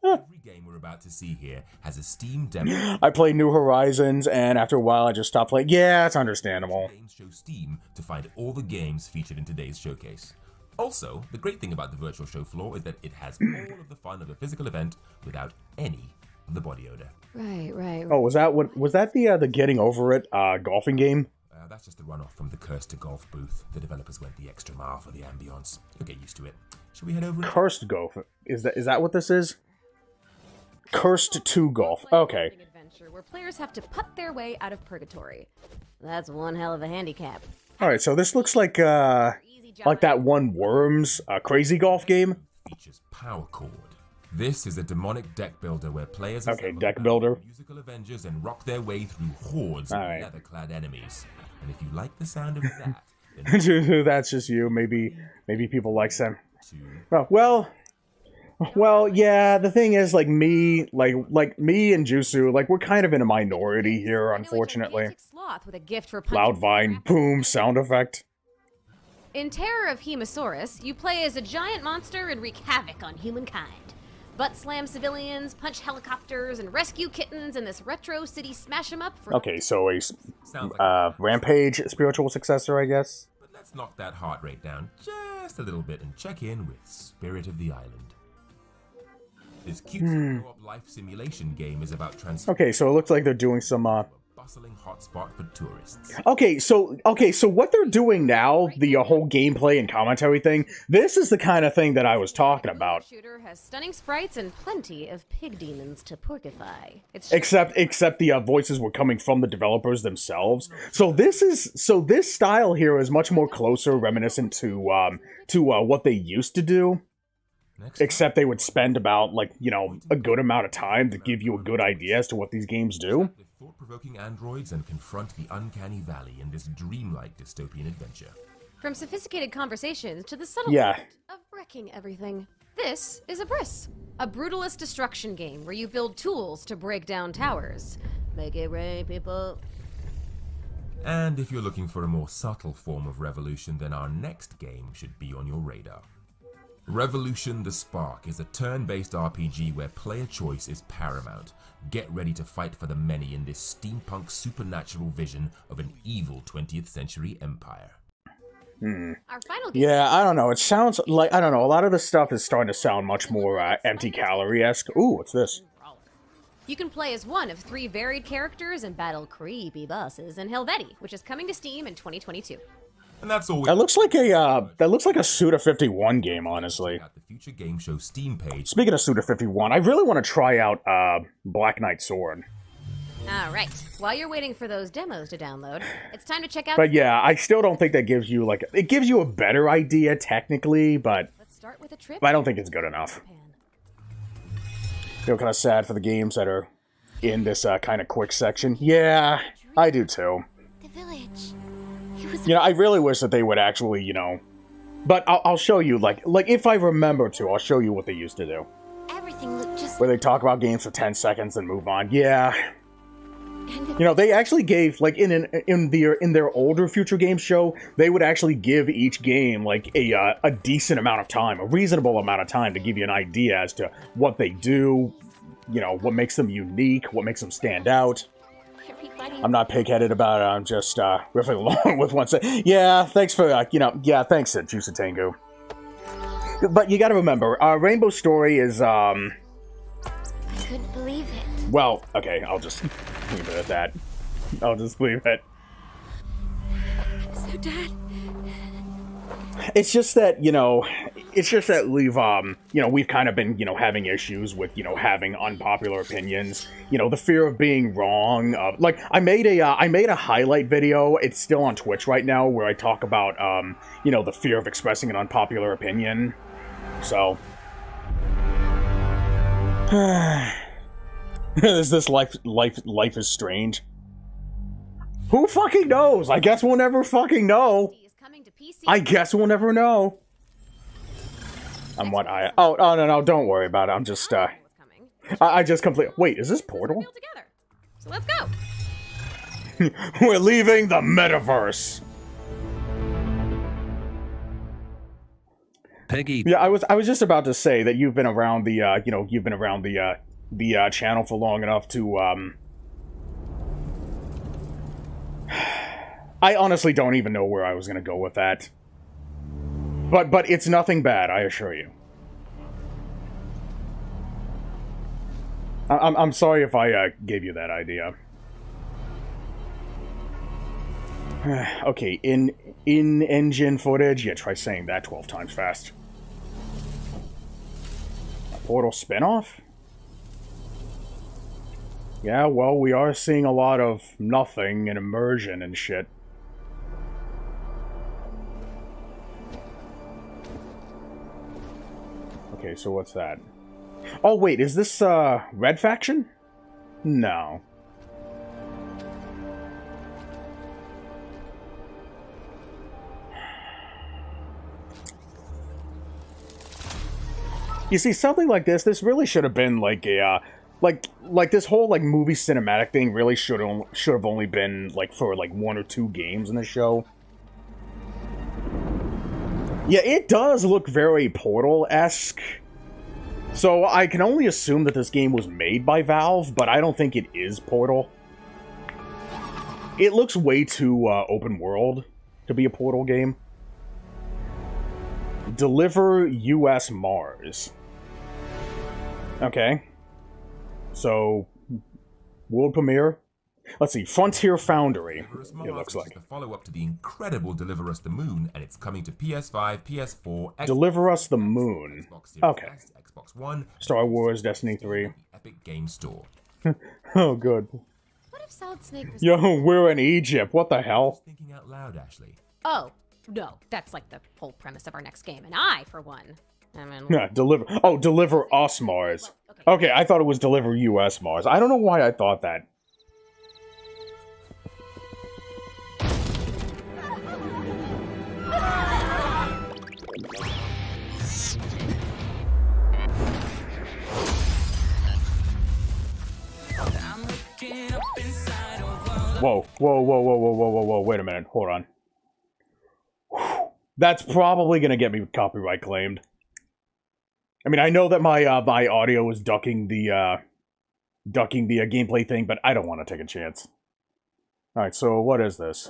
Every game we're about to see here has a Steam demo. I played New Horizons, and after a while, I just stopped playing. Yeah, it's understandable. Games show Steam to find all the games featured in today's showcase. Also, the great thing about the virtual show floor is that it has all of the fun of a physical event without any of the body odor. Right. Oh, was that the Getting Over It golfing game? That's just the runoff from the Cursed to Golf booth. The developers went the extra mile for the ambience. You'll get used to it. Should we head over? Cursed Golf. Is that what this is? Cursed to Golf. Okay. Adventure where players have to putt their way out of purgatory. That's one hell of a handicap. All right, so this looks like like that one Worms Crazy Golf game. Features Power Chord. This is a demonic deck builder where players deck builder. musical Avengers and rock their way through hordes of leather-clad enemies. And if you like the sound of that, then that's just you. Maybe people like them. Well, yeah. The thing is, like me and Jusu, like we're kind of in a minority here, unfortunately. Sloth with a gift for Loud vine, boom, sound effect. In Terror of Hemosaurus, you play as a giant monster and wreak havoc on humankind. Butt slam civilians, punch helicopters, and rescue kittens in this retro city smash 'em up for... Okay, so a Rampage spiritual successor, I guess? But let's knock that heart rate down just a little bit and check in with Spirit of the Island. This cute co-op life simulation game is about Okay, so it looks like they're doing some bustling hotspot for tourists. Okay, so what they're doing now, the whole gameplay and commentary thing, this is the kind of thing that I was talking about. Shooter has stunning sprites and plenty of pig demons to porcify. Except the voices were coming from the developers themselves. So this style here is much more closer reminiscent to what they used to do. Except they would spend about, like, you know, a good amount of time to give you a good idea as to what these games do. Thought-provoking androids and confront the uncanny valley in this dreamlike dystopian adventure. From sophisticated conversations to the subtle art of wrecking everything. This is Abyss, a brutalist destruction game where you build tools to break down towers. Make it rain, people. And if you're looking for a more subtle form of revolution, then our next game should be on your radar. Revolution the Spark is a turn-based RPG where player choice is paramount. Get ready to fight for the many in this steampunk supernatural vision of an evil 20th century empire. Our final game. Yeah, I don't know. It sounds like, I don't know, a lot of the stuff is starting to sound much more empty calorie-esque. Ooh, what's this? You can play as one of 3 varied characters and battle creepy bosses in Helvetii, which is coming to Steam in 2022. And that's all. That looks like a Suda51 game, honestly. At the Future Game Show Steam page. Speaking of Suda51, I really want to try out Black Knight Sword. All right. While you're waiting for those demos to download, it's time to check out. But yeah, I still don't think that gives you it gives you a better idea technically, but Let's start with a trip. I don't think it's good enough. Feel kind of sad for the games that are in this kind of quick section. Yeah, I do too. The village. You know, I really wish that they would actually, you know... But I'll show you, like if I remember to, I'll show you what they used to do. Everything looked just... Where they talk about games for 10 seconds and move on. Yeah. You know, they actually gave, like, in their older Future Games show, they would actually give each game, like, a decent amount of time, a reasonable amount of time to give you an idea as to what they do, you know, what makes them unique, what makes them stand out. I'm not pig-headed about it, I'm just, riffing along with one say, yeah, thanks for, thanks, Juicy Tengu. But you gotta remember, Rainbow Story is, I couldn't believe it. Well, okay, I'll just leave it at that. I'll just leave it. So, Dad... It's just that, we've kind of been, having issues with, having unpopular opinions. The fear of being wrong. Like, I made a highlight video. It's still on Twitch right now where I talk about, the fear of expressing an unpopular opinion. So. Is this life is strange? Who fucking knows? I guess we'll never fucking know. I guess we'll never know. Oh, no, don't worry about it. I'm just, I just complete. Wait, is this Portal? So let's go. We're leaving the metaverse. Peggy. Yeah, I was just about to say that you've been around the, the channel for long enough to, I honestly don't even know where I was gonna go with that. But it's nothing bad, I assure you. I'm sorry if I gave you that idea. Okay, in-engine footage? Yeah, try saying that 12 times fast. A Portal spinoff? Yeah, well, we are seeing a lot of nothing and immersion and shit. Okay, so what's that? Oh, wait, is this, Red Faction? No. You see, something like this really should have been like a, like this whole like movie cinematic thing really should have only been like for like 1 or 2 games in the show. Yeah, it does look very Portal-esque. So I can only assume that this game was made by Valve, but I don't think it is Portal. It looks way too open world to be a Portal game. Deliver US Mars. Okay. So, world premiere. Let's see, Frontier Foundry, it looks like. The follow-up to the incredible Deliver Us the Moon, and it's coming to PS5, PS4, Xbox, Deliver Us the Moon. Xbox Series Okay. X, Xbox One, Star Wars, Destiny 3. Epic Game Store. Oh, good. What if Solid Snake was... Yo, we're in Egypt. What the hell? Thinking out loud, Ashley. Oh, no. That's like the whole premise of our next game. And I, for one... I mean... Yeah, Deliver Us Mars. Okay, I thought it was Deliver US Mars. I don't know why I thought that. Whoa, wait a minute, hold on. Whew. That's probably gonna get me copyright claimed. I mean, I know that my my audio is ducking the gameplay thing, but I don't want to take a chance. Alright, so what is this?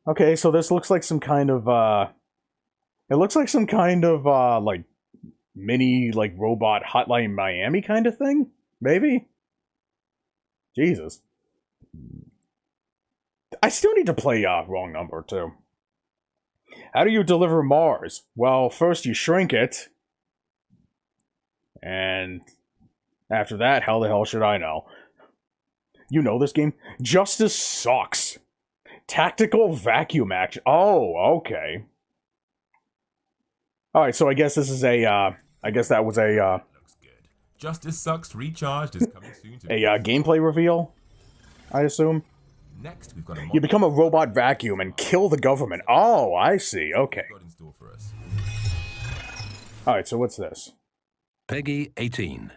Okay, so this looks like some kind of, it looks like some kind of, like, mini, like, robot Hotline Miami kind of thing? Maybe? Jesus. I still need to play, Wrong Number, too. How do you deliver Mars? Well, first you shrink it. And after that, how the hell should I know? You know this game? Justice sucks. Tactical vacuum action. Oh, okay. Alright, so I guess this is a, I guess that was a, Looks good. Justice Sucks Recharged is coming soon to a, gameplay reveal, I assume. Next, we've got a You become a robot vacuum and kill the government. Oh, I see, okay. got in store for us. Alright, so what's this? Peggy 18.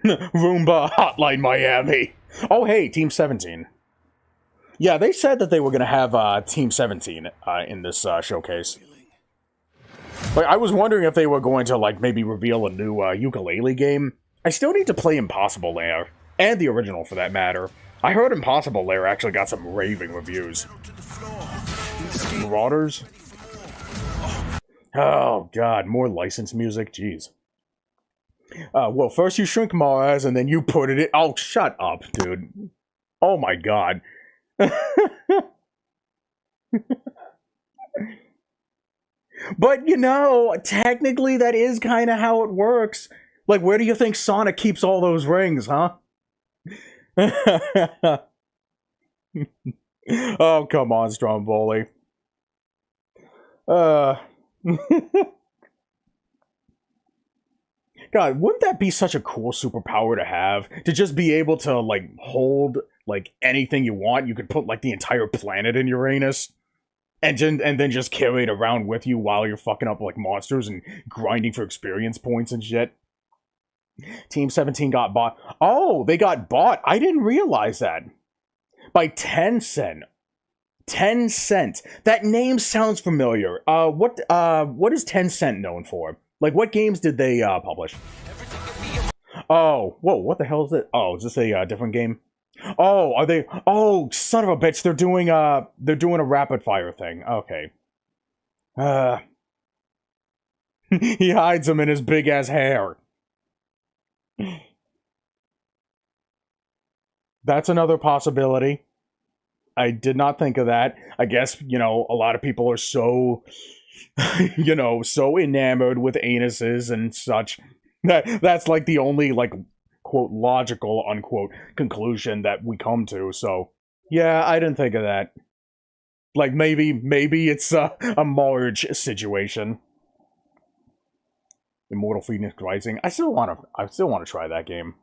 Roomba Hotline Miami. Oh, hey, Team 17. Yeah, they said that they were going to have Team 17 in this showcase. Like, I was wondering if they were going to, like, maybe reveal a new ukulele game. I still need to play Impossible Lair, and the original for that matter. I heard Impossible Lair actually got some raving reviews. Marauders? Oh, God, more licensed music? Jeez. Well, first you shrink Mars, and then you put it in... Oh, shut up, dude. Oh, my God. But, you know, technically that is kind of how it works. Like, where do you think Sonic keeps all those rings, huh? Oh, come on, Stromboli. God, wouldn't that be such a cool superpower to have? To just be able to, like, hold, like, anything you want. You could put, like, the entire planet in Uranus. And then just carry it around with you while you're fucking up, like, monsters and grinding for experience points and shit. Team 17 got bought. Oh, they got bought. I didn't realize that. By Tencent. Tencent. That name sounds familiar. What is Tencent known for? Like, what games did they, publish? Oh, whoa, what the hell is it? Oh, is this a, different game? Oh, are they... Oh, son of a bitch, they're doing a rapid-fire thing. Okay. He hides them in his big-ass hair. That's another possibility. I did not think of that. I guess, you know, a lot of people are so... you know, so enamored with anuses and such. That's, like, the only, like... quote, logical, unquote, conclusion that we come to, so... Yeah, I didn't think of that. Like, maybe it's a Marge situation. Immortal Phoenix Rising. I still want to try that game.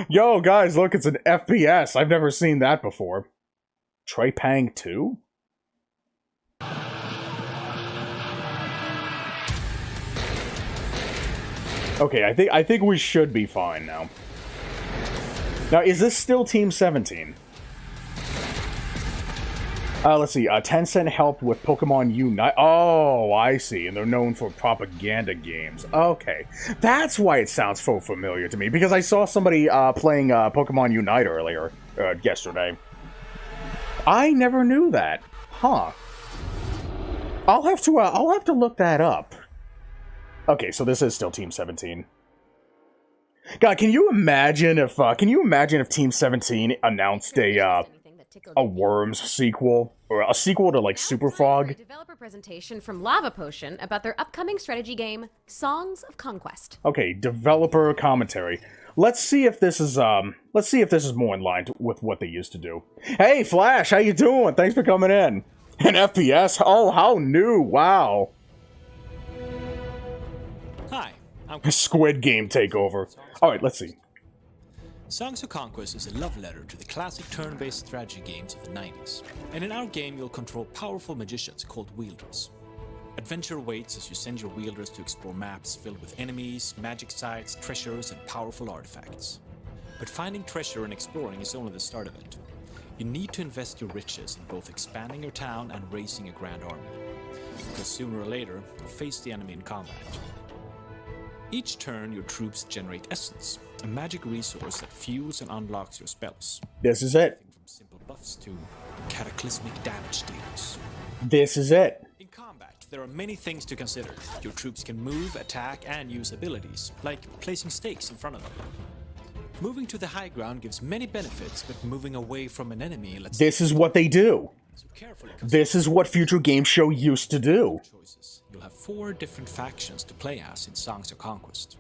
Yo, guys, look, it's an FPS. I've never seen that before. Trepang 2? Okay, I think we should be fine now. Now, is this still Team 17? Let's see. Tencent helped with Pokemon Unite. Oh, I see. And they're known for propaganda games. Okay. That's why it sounds so familiar to me. Because I saw somebody playing Pokemon Unite earlier, yesterday. I never knew that. Huh. I'll have to look that up. Okay, so this is still Team 17. God, can you imagine if Team 17 announced a Worms sequel, or a sequel to like Super Frog? A developer presentation from Lava Potion about their upcoming strategy game, Songs of Conquest. Okay, developer commentary. Let's see if this is more in line with what they used to do. Hey, Flash, how you doing? Thanks for coming in. An FPS? Oh, how new! Wow. Hi, I'm Squid Game takeover. All right, let's see. Songs of Conquest is a love letter to the classic turn-based strategy games of the 90s. And in our game, you'll control powerful magicians called wielders. Adventure awaits as you send your wielders to explore maps filled with enemies, magic sites, treasures, and powerful artifacts. But finding treasure and exploring is only the start of it. You need to invest your riches in both expanding your town and raising a grand army. Because sooner or later, you'll face the enemy in combat. Each turn, your troops generate essence, a magic resource that fuels and unlocks your spells. This is it. From simple buffs to cataclysmic damage deals. This is it. In combat, there are many things to consider. Your troops can move, attack, and use abilities, like placing stakes in front of them. Moving to the high ground gives many benefits, but moving away from an enemy lets... This is what they do. So This is what Future Game Show used to do. You'll have 4 different factions to play as in Songs of Conquest.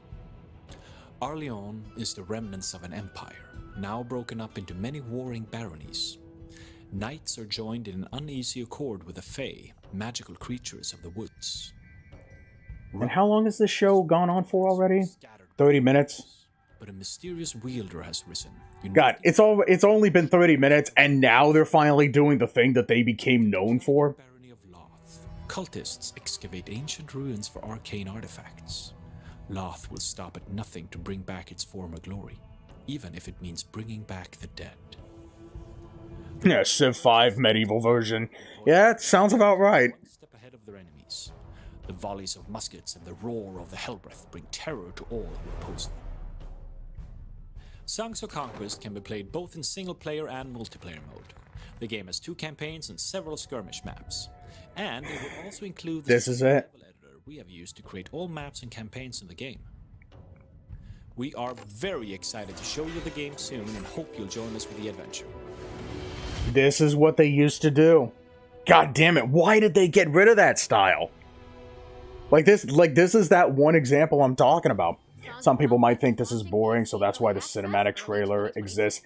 Arleon is the remnants of an empire, now broken up into many warring baronies. Knights are joined in an uneasy accord with the Fae, magical creatures of the woods. And how long has this show gone on for already? 30 minutes? But a mysterious wielder has risen. God, it's only been 30 minutes, and now they're finally doing the thing that they became known for? Cultists excavate ancient ruins for arcane artifacts. Loth will stop at nothing to bring back its former glory, even if it means bringing back the dead. Yeah, Civ 5 medieval version. Yeah, it sounds about right. One step ahead of their enemies. The volleys of muskets and the roar of the Hellbreath bring terror to all who oppose them. Songs of Conquest can be played both in single-player and multiplayer mode. The game has 2 campaigns and several skirmish maps. And it will also include the editor we have used to create all maps and campaigns in the game. We are very excited to show you the game soon and hope you'll join us for the adventure. This is what they used to do. God damn it, why did they get rid of that style? Like this is that one example I'm talking about. Some people might think this is boring, so that's why the cinematic trailer exists.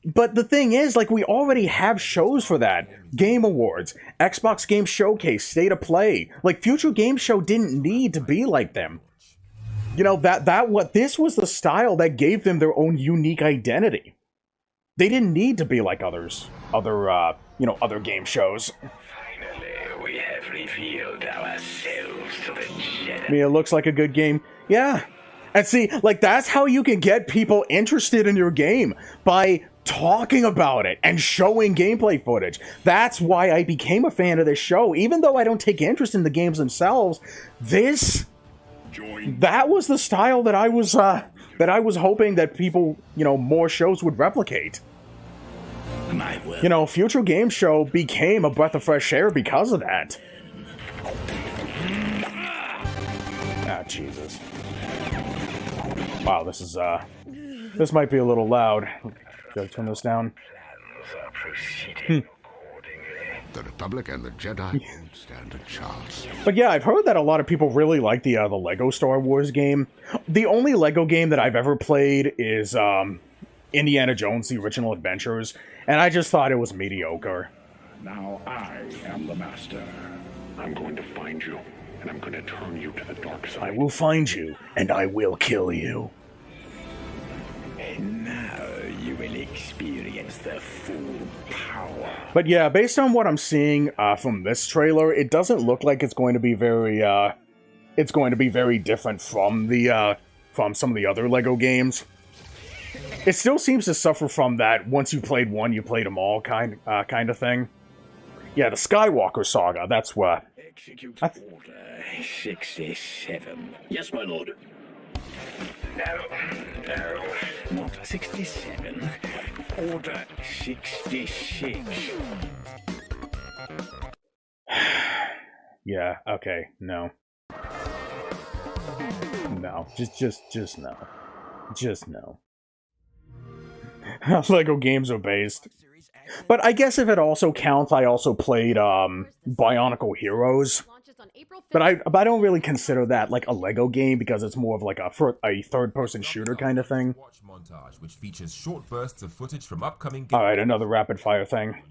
But the thing is, like, we already have shows for that. Game Awards, Xbox Game Showcase, State of Play. Like, Future Game Show didn't need to be like them. You know, this was the style that gave them their own unique identity. They didn't need to be like other game shows. Finally, we have revealed ourselves to the Jedi. I mean, it looks like a good game. Yeah. And see, like, that's how you can get people interested in your game, by talking about it and showing gameplay footage. That's why I became a fan of this show. Even though I don't take interest in the games themselves, that was the style that I was hoping that people, more shows would replicate. You know, Future Game Show became a breath of fresh air because of that. Ah, Jesus. Wow, this might be a little loud. Gotta turn this down. The Republic and the Jedi won't stand a chance. But yeah, I've heard that a lot of people really like the Lego Star Wars game. The only Lego game that I've ever played is Indiana Jones: The Original Adventures, and I just thought it was mediocre. Now I am the master. I'm going to find you, and I'm going to turn you to the dark side. I will find you, and I will kill you. Now you will experience the full power. But yeah, based on what I'm seeing from this trailer, it doesn't look like it's going to be very different from the from some of the other LEGO games. It still seems to suffer from that once you played one, you played them all kind of thing. Yeah, the Skywalker Saga, that's what. Execute Order 67. Yes, my lord. No, not 67. Order 66. Yeah, okay, no. No, just no. Just no. LEGO games are based. But I guess if it also counts, I also played Bionicle Heroes. But I don't really consider that like a LEGO game because it's more of like a third-person shooter kind of thing. Watch montage, which features short bursts of footage from upcoming. Alright, another rapid-fire thing.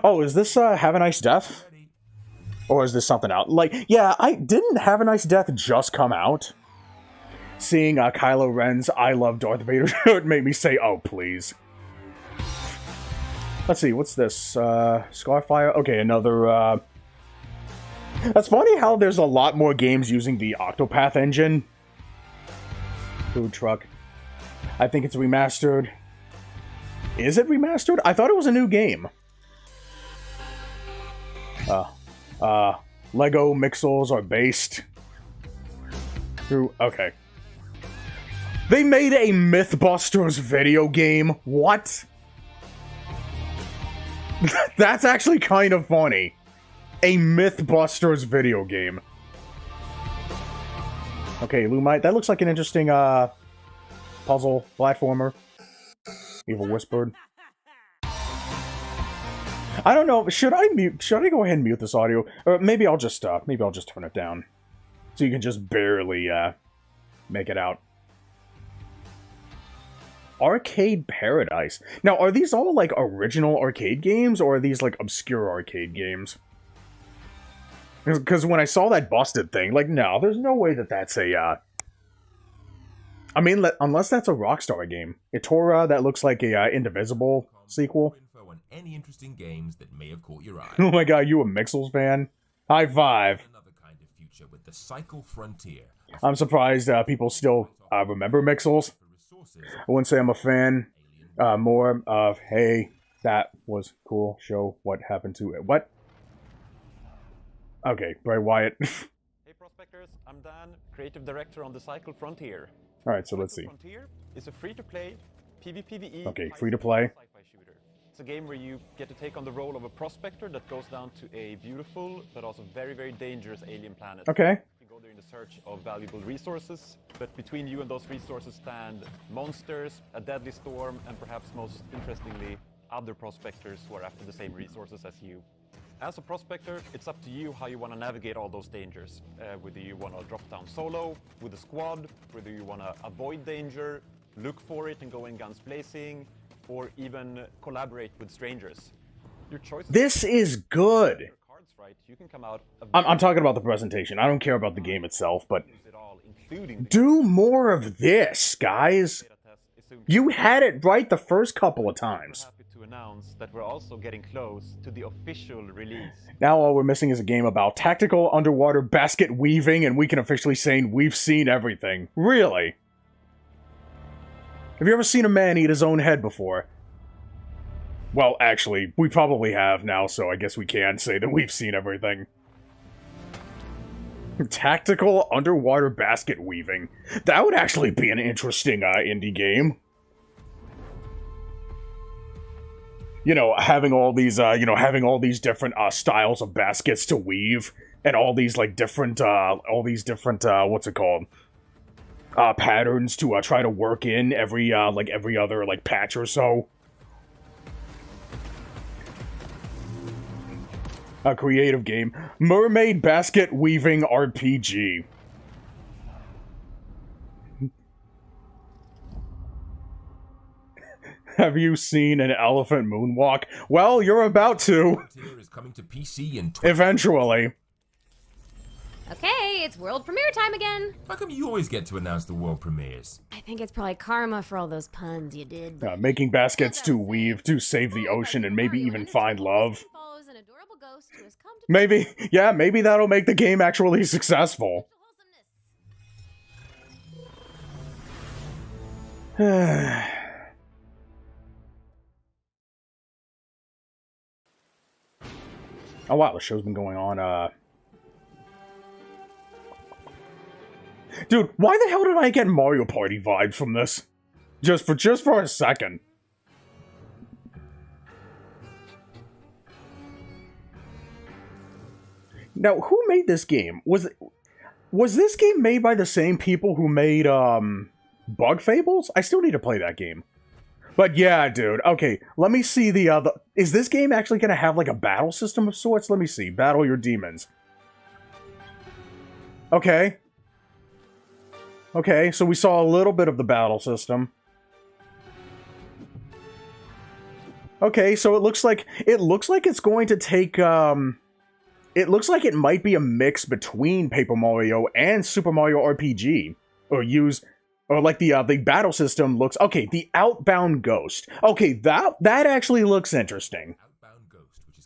Oh, is this Have a Nice Death? Or is this something else? Like, yeah, didn't Have a Nice Death just come out? Seeing Kylo Ren's I Love Darth Vader would make me say, oh, please. Let's see, what's this? Scarfire? Okay, another, That's funny how there's a lot more games using the Octopath engine. Food truck. I think it's remastered. Is it remastered? I thought it was a new game. Lego Mixels are based through... Okay. They made a Mythbusters video game? What? That's actually kind of funny. A Mythbusters video game. Okay, Lumite. That looks like an interesting, puzzle platformer. Evil Whispered. I don't know. Should I go ahead and mute this audio? Or maybe I'll just turn it down. So you can just barely, make it out. Arcade Paradise. Now, are these all, like, original arcade games, or are these, like, obscure arcade games? Because when I saw that busted thing, like, no, there's no way that that's a, I mean, unless that's a Rockstar game. Itora, that looks like a, Indivisible sequel. Info on any interesting games that may have caught your eye. Oh my god, you a Mixels fan? High five. Another kind of future with the Cycle Frontier. I'm surprised people still remember Mixels. I wouldn't say I'm a fan. More of, hey, that was cool. Show what happened to it. What? Okay, Bray Wyatt. Hey Prospectors, I'm Dan, Creative Director on the Cycle Frontier. Alright, so let's see. Frontier is a free-to-play PvPvE okay, free-to-play. sci-fi shooter. It's a game where you get to take on the role of a prospector that goes down to a beautiful but also very, very dangerous alien planet. Okay. You go there in the search of valuable resources, but between you and those resources stand monsters, a deadly storm, and perhaps most interestingly, other prospectors who are after the same resources as you. As a prospector, it's up to you how you want to navigate all those dangers. Whether you want to drop down solo, with a squad, whether you want to avoid danger, look for it and go in guns blazing, or even collaborate with strangers. Your choice. This is good! Cards right, you can come out I'm talking about the presentation. I don't care about the game itself, but... do more of this, guys! You had it right the first couple of times. To announce that we're also getting close to the official release. Now all we're missing is a game about tactical underwater basket weaving, and we can officially say we've seen everything. Really? Have you ever seen a man eat his own head before? Well, actually, we probably have now, so I guess we can say that we've seen everything. Tactical underwater basket weaving. That would actually be an interesting indie game. You know, having all these, different styles of baskets to weave, and all these, like, different, what's it called? Patterns to, try to work in every other, like, patch or so. A creative game. Mermaid Basket Weaving RPG. Have you seen an elephant moonwalk? Well, you're about to. Is coming to PC in Eventually. Okay, it's world premiere time again. How come you always get to announce the world premieres? I think it's probably karma for all those puns you did. Making baskets to weave, to save the ocean, and maybe even find love. Maybe, yeah, maybe that'll make the game actually successful. Oh wow, the show's been going on, Dude, why the hell did I get Mario Party vibes from this? Just for a second. Now, who made this game? Was this game made by the same people who made, Bug Fables? I still need to play that game. But yeah, dude. Okay, let me see the is this game actually gonna have, like, a battle system of sorts? Let me see. Battle your demons. Okay. Okay, so we saw a little bit of the battle system. Okay, so it looks like it's going to take, it looks like it might be a mix between Paper Mario and Super Mario RPG. Or like the battle system looks... Okay, the Outbound Ghost. Okay, that actually looks interesting.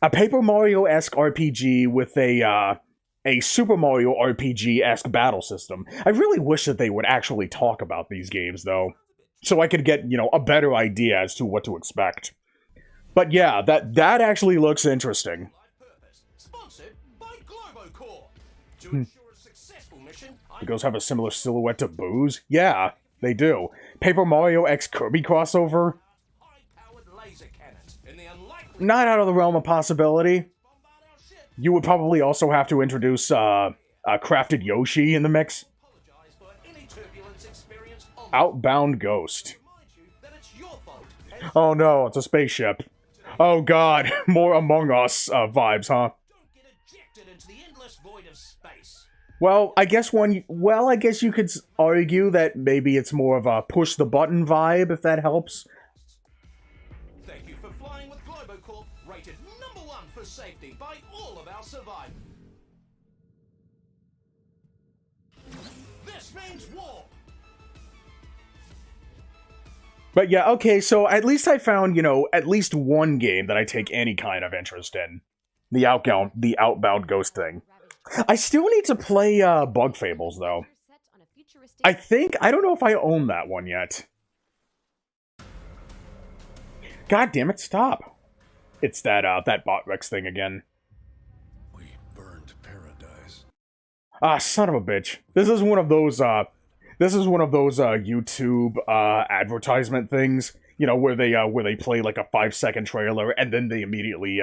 A Paper Mario-esque RPG with a Super Mario RPG-esque battle system. I really wish that they would actually talk about these games, though. So I could get, you know, a better idea as to what to expect. But yeah, that actually looks interesting. The ghosts have a similar silhouette to Boo's? Yeah, they do. Paper Mario X Kirby crossover? Not out of the realm of possibility. You would probably also have to introduce Crafted Yoshi in the mix. Outbound Ghost. Oh no, it's a spaceship. Oh god, more Among Us vibes, huh? Well, I guess you could argue that maybe it's more of a push the button vibe, if that helps. Thank you for flying with Globocorp, rated #1 for safety by all of our survivors. This means war. But yeah, okay, so at least I found, you know, at least one game that I take any kind of interest in. The Outbound Ghost thing. I still need to play Bug Fables, though. I don't know if I own that one yet. God damn it, stop. It's that Botrex thing again. We burned paradise. Ah, son of a bitch. This is one of those YouTube advertisement things, you know, where they play like a 5-second trailer and then they immediately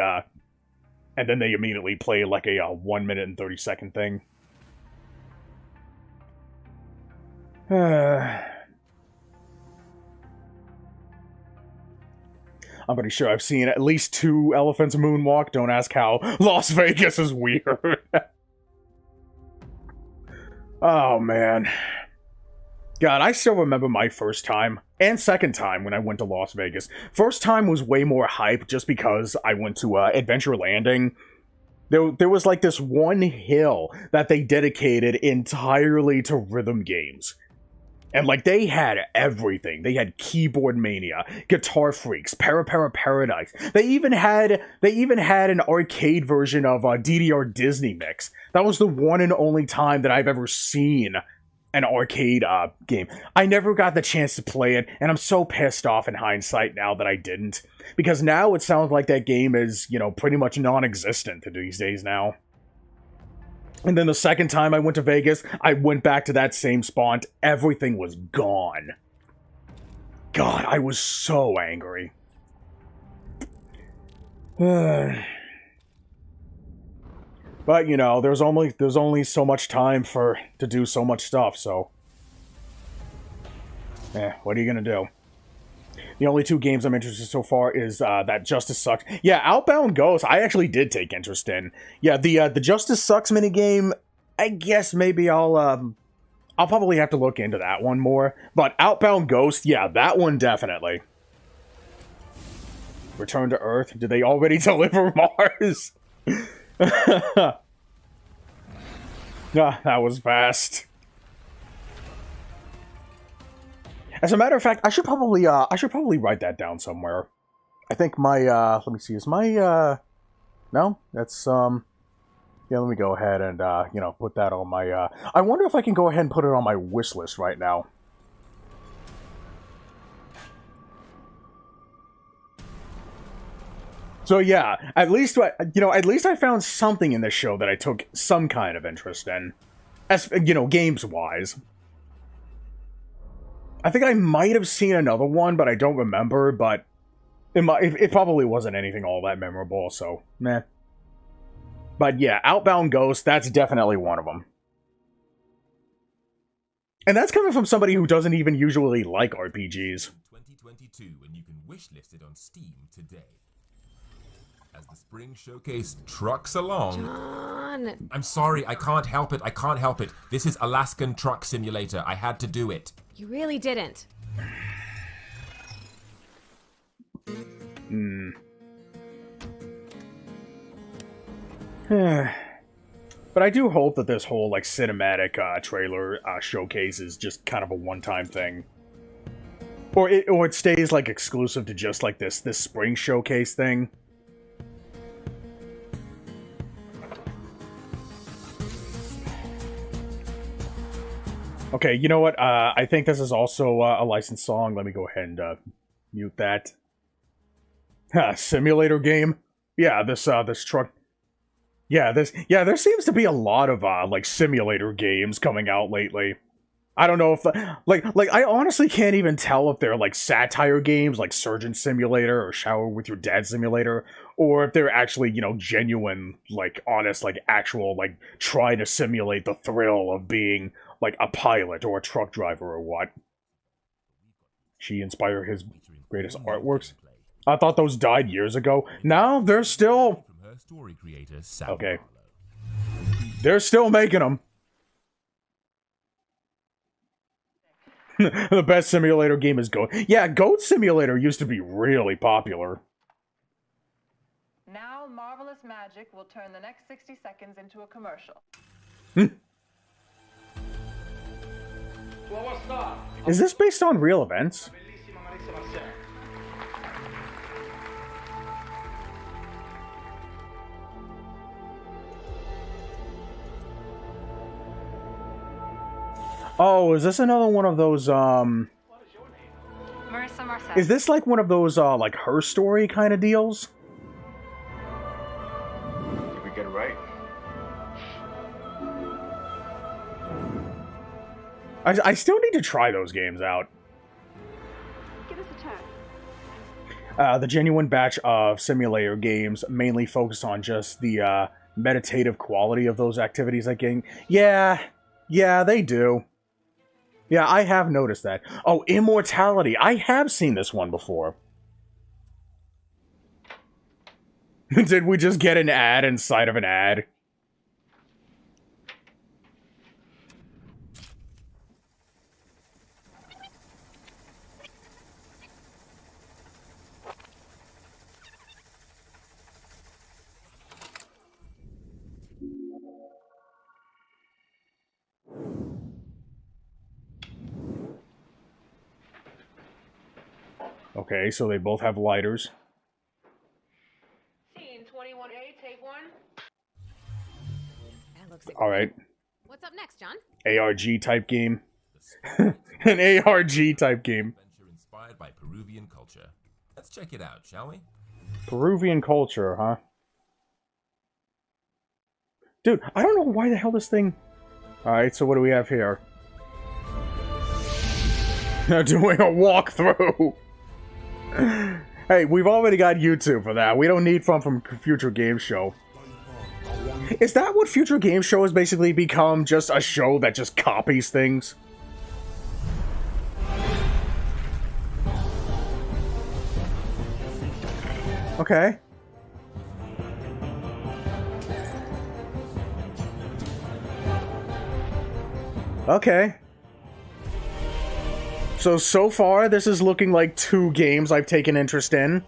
play like a 1 minute and 30-second thing. I'm pretty sure I've seen at least 2 elephants moonwalk. Don't ask how. Las Vegas is weird. Oh, man. God, I still remember my first time and second time when I went to Las Vegas. First time was way more hype just because I went to Adventure Landing. There was like this one hill that they dedicated entirely to rhythm games. And like they had everything. They had Keyboard Mania, Guitar Freaks, Paradise. They even had an arcade version of DDR Disney Mix. That was the one and only time that I've ever seen an arcade game. I never got the chance to play it, and I'm so pissed off in hindsight now that I didn't. Because now it sounds like that game is, you know, pretty much non-existent these days now. And then the second time I went to Vegas, I went back to that same spot. Everything was gone. God, I was so angry. But, you know, there's only so much time to do so much stuff, so... what are you gonna do? The only 2 games I'm interested in so far is that Justice Sucks. Yeah, Outbound Ghost, I actually did take interest in. Yeah, the Justice Sucks minigame, I guess maybe I'll probably have to look into that one more. But Outbound Ghost, yeah, that one definitely. Return to Earth? Did they already deliver Mars? Ah, that was fast. As a matter of fact, I should probably write that down somewhere. I think my, let me see, is my, no? That's, yeah, let me go ahead and, you know, put that on my, I wonder if I can go ahead and put it on my wish list right now. So yeah, at least, you know, at least I found something in this show that I took some kind of interest in. As, you know, games-wise. I think I might have seen another one, but I don't remember, but it probably wasn't anything all that memorable, so, meh. But yeah, Outbound Ghost, that's definitely one of them. And that's coming from somebody who doesn't even usually like RPGs. 2022, and you can wishlist it on Steam today. As the spring showcase trucks along... John! I'm sorry, I can't help it, I can't help it. This is Alaskan Truck Simulator, I had to do it. You really didn't. But I do hope that this whole, like, cinematic trailer showcase is just kind of a one-time thing. Or it stays, like, exclusive to just, like, this spring showcase thing. Okay, you know what? I think this is also a licensed song. Let me go ahead and mute that. Simulator game? Yeah, this truck... Yeah, there seems to be a lot of, like, simulator games coming out lately. I don't know if, like, I honestly can't even tell if they're, like, satire games, like Surgeon Simulator or Shower with Your Dad Simulator, or if they're actually, you know, genuine, like, honest, like, actual, like, try to simulate the thrill of being, like, a pilot or a truck driver or what. She inspired his greatest artworks. I thought those died years ago. Now they're still... Okay. They're still making them. The best simulator game is Goat. Yeah, Goat Simulator used to be really popular. Now, marvelous magic will turn the next 60 seconds into a commercial. Is this based on real events? Oh, is this another one of those, Marissa Marcel. Is this like one of those, like, Her Story kind of deals? Did we get it right? I still need to try those games out. Give us a turn. The genuine batch of simulator games mainly focus on just the, meditative quality of those activities like game. Yeah, they do. Yeah, I have noticed that. Oh, Immortality. I have seen this one before. Did we just get an ad inside of an ad? Okay, so they both have lighters. Scene 21A, take one. That looks Alright. What's up next, John? ARG type game. An ARG type game. Adventure inspired by Peruvian culture. Let's check it out, shall we? Peruvian culture, huh? Dude, I don't know why the hell this thing... Alright, so what do we have here? They're doing a walkthrough! Hey, we've already got YouTube for that. We don't need from Future Game Show. Is that what Future Game Show has basically become? Just a show that just copies things? Okay. Okay. So far, this is looking like 2 games I've taken interest in.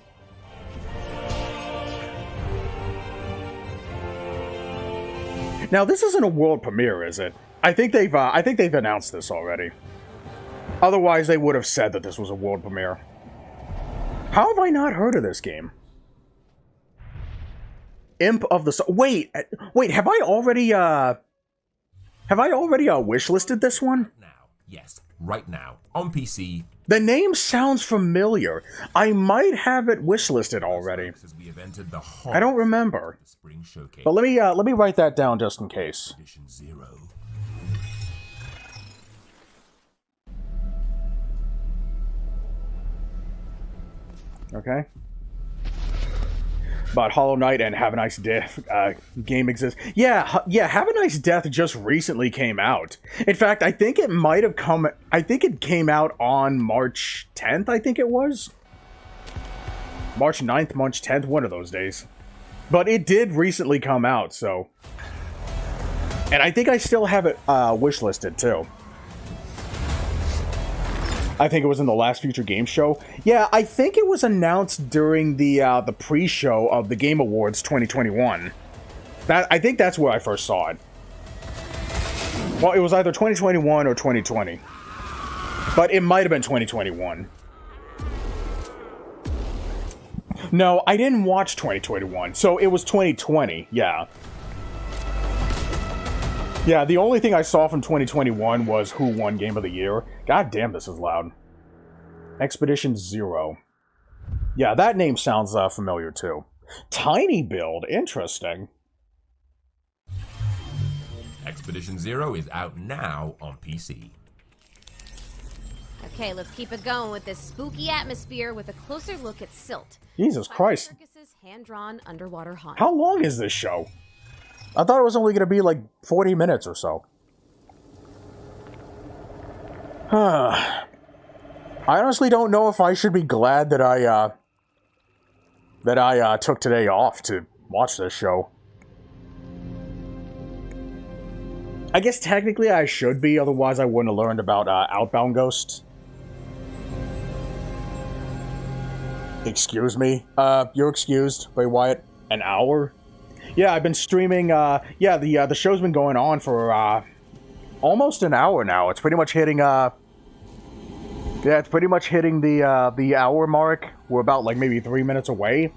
Now, this isn't a world premiere, is it? I think they've announced this already. Otherwise, they would have said that this was a world premiere. How have I not heard of this game? Imp of the... Wait, have I already wishlisted this one? Yes, right now, on PC. The name sounds familiar. I might have it wishlisted already. We have entered the I don't remember. Spring Showcase. But let me write that down just in case. Edition 0. Okay. But Hollow Knight and Have a Nice Death game exists. Yeah, Have a Nice Death just recently came out. In fact, I think it might have come... I think it came out on March 10th, I think it was. March 9th, March 10th, one of those days. But it did recently come out, so... And I think I still have it wishlisted, too. I think it was in the last Future Games show. Yeah, I think it was announced during the pre-show of the Game Awards 2021. I think that's where I first saw it. Well, it was either 2021 or 2020. But it might have been 2021. No, I didn't watch 2021, so it was 2020, yeah. Yeah, the only thing I saw from 2021 was Who Won Game of the Year. God damn, this is loud. Expedition 0. Yeah, that name sounds familiar too. Tiny Build, interesting. Expedition 0 is out now on PC. Okay, let's keep it going with this spooky atmosphere with a closer look at Silt. Jesus Christ. Circus's hand-drawn underwater haunt. How long is this show? I thought it was only going to be like 40 minutes or so. I honestly don't know if I should be glad that I took today off to watch this show. I guess technically I should be, otherwise I wouldn't have learned about Outbound Ghost. Excuse me? You're excused, Bray Wyatt. An hour? Yeah, I've been streaming, the show's been going on for, almost an hour now. It's pretty much hitting, it's pretty much hitting the hour mark. We're about, like, maybe 3 minutes away.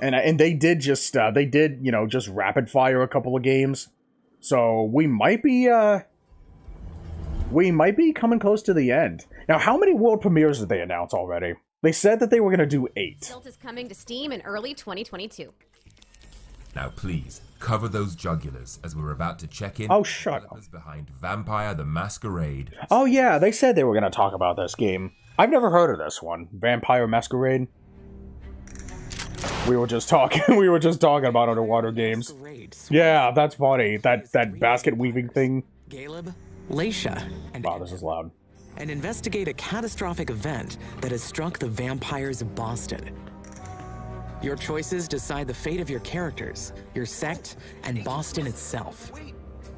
And they did just, you know, just rapid fire a couple of games. So, we might be coming close to the end. Now, how many world premieres did they announce already? They said that they were going to do 8. Silt is coming to Steam in early 2022. Now, please, cover those jugulars, as we're about to check in. Oh, shut up. Behind Vampire the Masquerade. Oh, yeah, they said they were going to talk about this game. I've never heard of this one. Vampire Masquerade. We were just talking about underwater games. Yeah, that's funny. That basket weaving thing. Caleb, Leisha, and wow, this is loud. And investigate a catastrophic event that has struck the vampires of Boston. Your choices decide the fate of your characters, your sect, and Boston itself.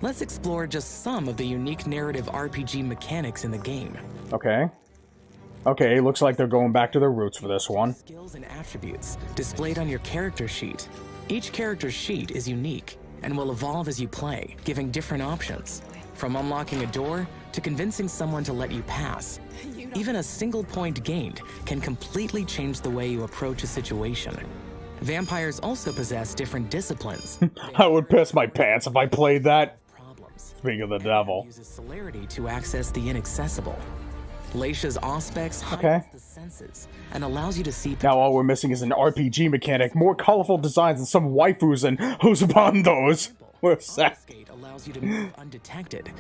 Let's explore just some of the unique narrative RPG mechanics in the game. Okay. Okay, looks like they're going back to their roots for this one. Skills and attributes displayed on your character sheet. Each character sheet is unique and will evolve as you play, giving different options. From unlocking a door to convincing someone to let you pass. Even a single point gained can completely change the way you approach a situation. Vampires also possess different disciplines. I would piss my pants if I played that. Speaking of the devil. Uses celerity to access the inaccessible. Leisha's Auspex okay. The senses and allows you to see. Now all we're missing is an RPG mechanic, more colorful designs, and some waifus and husbandos. What's that? Allows you to move undetected.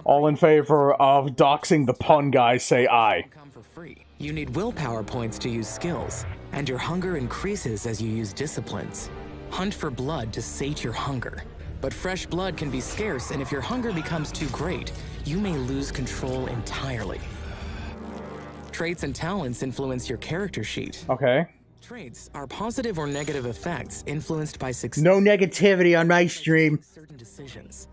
All in favor of doxing the pun guys, say aye. Come for free. You need willpower points to use skills, and your hunger increases as you use disciplines. Hunt for blood to sate your hunger. But fresh blood can be scarce, and if your hunger becomes too great, you may lose control entirely. Traits and talents influence your character sheet. Okay. Traits are positive or negative effects influenced by success. No negativity on my stream. Certain decisions.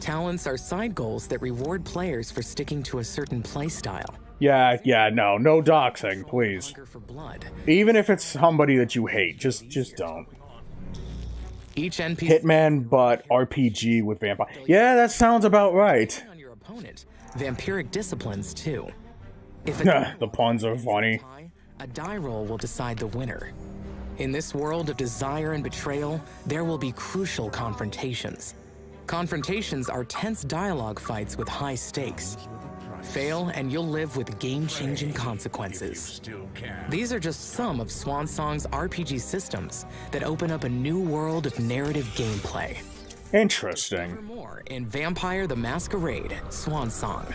Talents are side goals that reward players for sticking to a certain playstyle. Yeah, no doxing, please. For blood. Even if it's somebody that you hate, just don't. Each NPC Hitman, but RPG with vampire. Yeah, that sounds about right. on your opponent. Vampiric disciplines too. If The puns are funny. a die roll will decide the winner. In this world of desire and betrayal, there will be crucial confrontations. Confrontations are tense dialogue fights with high stakes. Fail and you'll live with game-changing consequences. These are just some of Swan Song's RPG systems that open up a new world of narrative gameplay. Interesting. For more in Vampire the Masquerade Swan Song.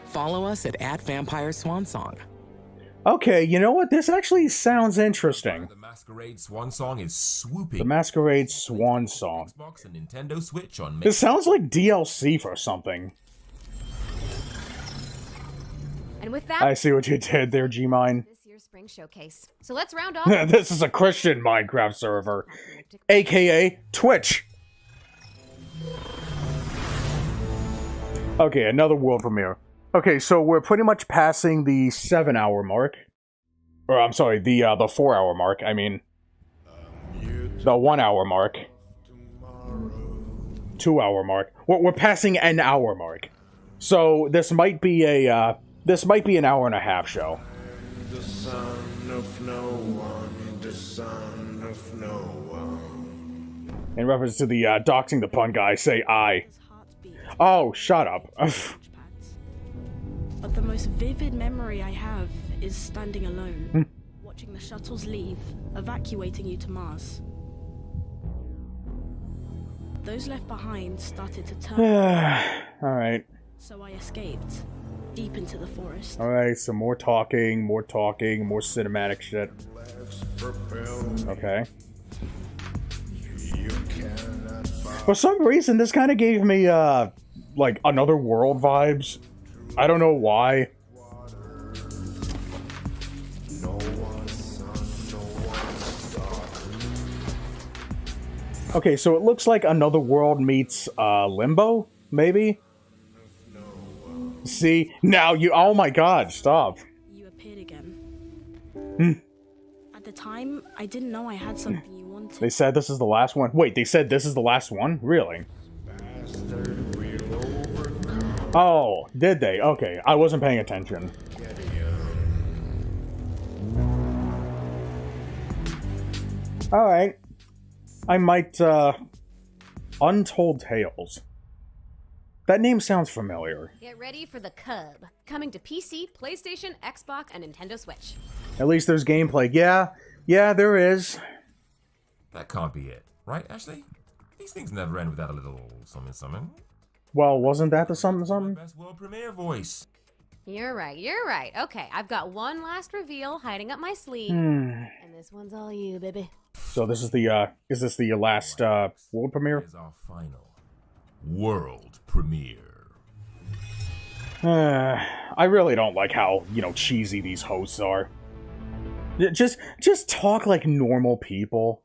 Follow us at @Vampire Swan Song. Okay, you know what? This actually sounds interesting. The Masquerade Swan Song is swooping. The Masquerade Swan Song. Xbox and Nintendo Switch on This sounds like DLC for something. And with that, I see what you did there, G-Mine. this year's spring showcase. So let's round off. This is a Christian Minecraft server, aka Twitch. Okay, another world premiere. Okay, so we're pretty much passing the 7-hour mark. Or, I'm sorry, the 4-hour mark. I mean, the 1-hour mark. 2-hour mark. We're passing an hour mark. So, this might be a, this might be an hour and a half show. The son of no one, the son of no one. In reference to the doxing the pun guy, say I. Oh, shut up. But the most vivid memory I have is standing alone, watching the shuttles leave, evacuating you to Mars. Those left behind started to turn. Alright. So I escaped, deep into the forest. Alright, some more talking, more cinematic shit. Okay. For some reason, this kind of gave me, like, Another World vibes. I don't know why. Okay, so it looks like Another World meets, Limbo, maybe? See? Now you- oh my god, stop. You appeared again. At the time, I didn't know I had something you wanted. They said this is the last one. Wait, they said this is the last one? Really? Oh, did they? Okay, I wasn't paying attention. Alright. I might, Untold Tales. That name sounds familiar. Get ready for the Cub. Coming to PC, PlayStation, Xbox, and Nintendo Switch. At least there's gameplay. Yeah, there is. That can't be it, right, Ashley? These things never end without a little something. Well, wasn't that the something? Best world premiere voice. You're right. Okay, I've got one last reveal hiding up my sleeve. Hmm. And this one's all you, baby. So this is the, is this the last, world premiere? Here's our final world premiere. I really don't like how, you know, cheesy these hosts are. Just talk like normal people.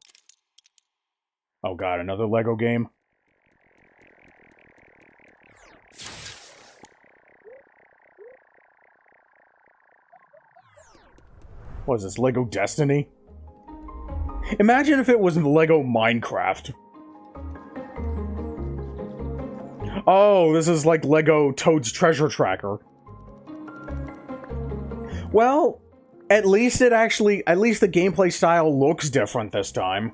Oh god, another Lego game. What is this, Lego Destiny? Imagine if it was Lego Minecraft. Oh, this is like Lego Toad's Treasure Tracker. Well, at least the gameplay style looks different this time.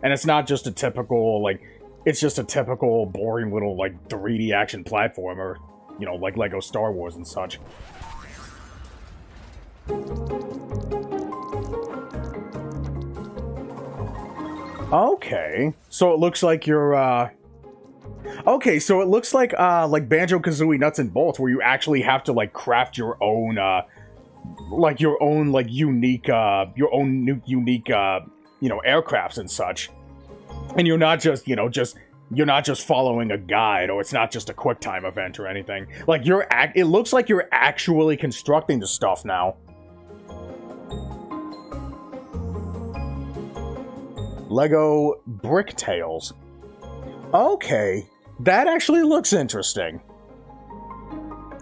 And it's not just a typical, like, it's just a typical boring little, like, 3D action platformer. You know, like Lego Star Wars and such. Okay, so it looks like you're, okay, so it looks like Banjo-Kazooie Nuts and Bolts, where you actually have to, like, craft your own, unique, you know, aircrafts and such. And you're not just, you know, you're not just following a guide, or it's not just a QuickTime event or anything. Like, it looks like you're actually constructing the stuff now. Lego Brick Tales. Okay, that actually looks interesting.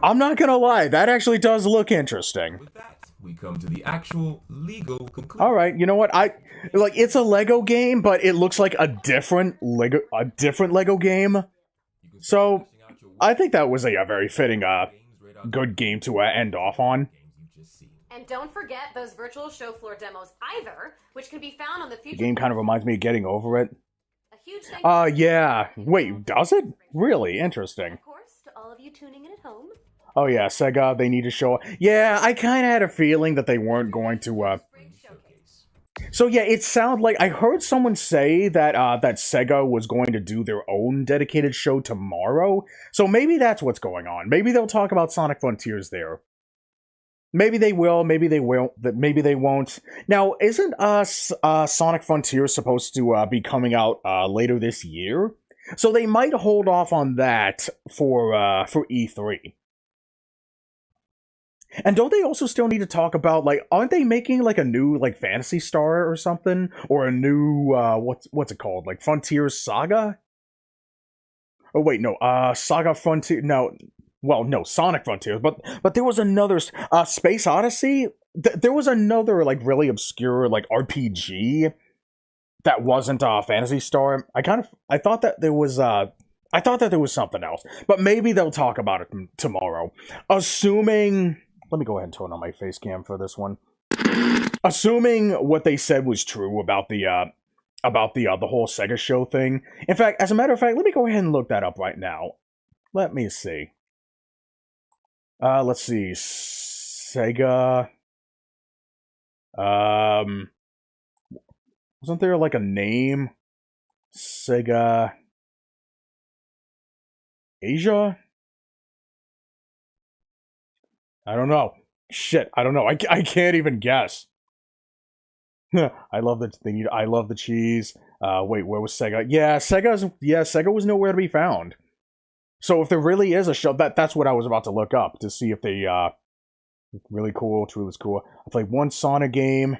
I'm not gonna lie, that actually does look interesting. With that, we come to the actual legal conclusion. All right, you know what? It's a Lego game, but it looks like a different Lego game. So I think that was a very fitting, good game to end off on. And don't forget those virtual show floor demos either, which can be found on the The future. game kind of reminds me of Getting Over It. A huge thank you. Yeah. Wait, does it? Really interesting. Of course, to all of you tuning in at home. Oh yeah, Sega, they need to show... Yeah, I kind of had a feeling that they weren't going to, So yeah, it sounded like... I heard someone say that, that Sega was going to do their own dedicated show tomorrow. So maybe that's what's going on. Maybe they'll talk about Sonic Frontiers there. Maybe they will, maybe they won't, maybe they won't. Now, isn't Sonic Frontiers supposed to be coming out later this year? So they might hold off on that for E3. And don't they also still need to talk about, like, aren't they making, like, a new, like, Phantasy Star or something? Or a new, what's it called? Like, Frontiers Saga? Oh, wait, no, Saga Frontier, no, well, no, Sonic Frontiers, but there was another, Space Odyssey? There was another, like, really obscure, like, RPG that wasn't, Phantasy Star. I thought that there was, something else. But maybe they'll talk about it tomorrow. Assuming... Let me go ahead and turn on my face cam for this one. Assuming what they said was true about the whole Sega show thing. In fact, as a matter of fact, let me go ahead and look that up right now. Let me see. Let's see. Sega. Wasn't there like a name? Sega Asia? I don't know. Shit, I don't know. I can't even guess. I love the thing. I love the cheese. Wait, where was Sega? Yeah, Sega was nowhere to be found. So if there really is a show, that's what I was about to look up to see if they really cool, truly cool. I played one Sonic game.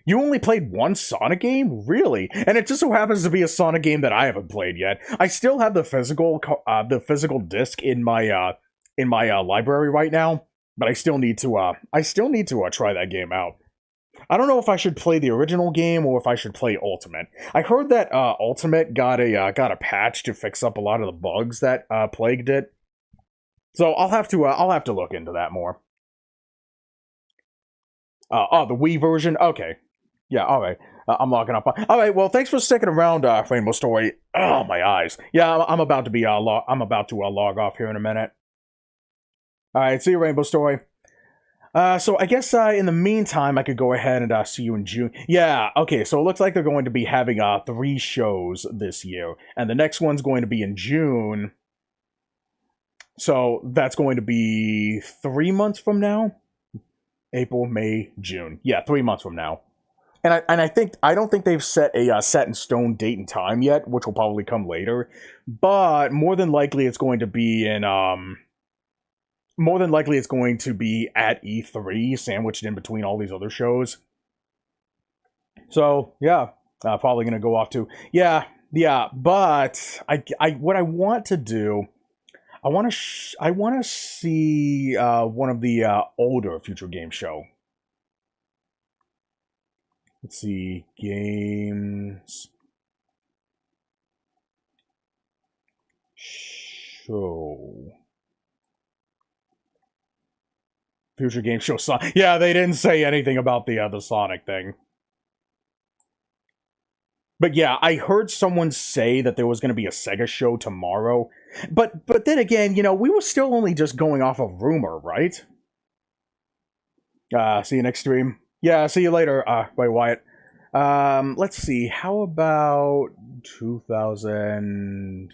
You only played one Sonic game? Really? And it just so happens to be a Sonic game that I haven't played yet. I still have the physical disc in my library right now, but I still need to try that game out. I don't know if I should play the original game or if I should play Ultimate. I heard that Ultimate got a patch to fix up a lot of the bugs that plagued it. So I'll have to look into that more. The Wii version. Okay, yeah, all right. I'm logging up. All right. Well, thanks for sticking around, Rainbow Story. Oh, my eyes. Yeah, I'm about to log off here in a minute. All right, see you, Rainbow Story. So I guess in the meantime, I could go ahead and see you in June. Yeah, okay, so it looks like they're going to be having 3 shows this year, and the next one's going to be in June. So that's going to be 3 months from now? April, May, June. Yeah, 3 months from now. And I don't think they've set a set in stone date and time yet, which will probably come later. But more than likely, it's going to be in More than likely, it's going to be at E3, sandwiched in between all these other shows. So, yeah, probably going to go off to... Yeah, but what I want to do... I want to see one of the older Future Game Show. Let's see, games... Show... Future Game Show Sonic. Yeah, they didn't say anything about the Sonic thing. But yeah, I heard someone say that there was going to be a Sega show tomorrow. But then again, you know, we were still only just going off of rumor, right? See you next stream. Yeah, see you later. Bye, Wyatt. Let's see. How about 2000...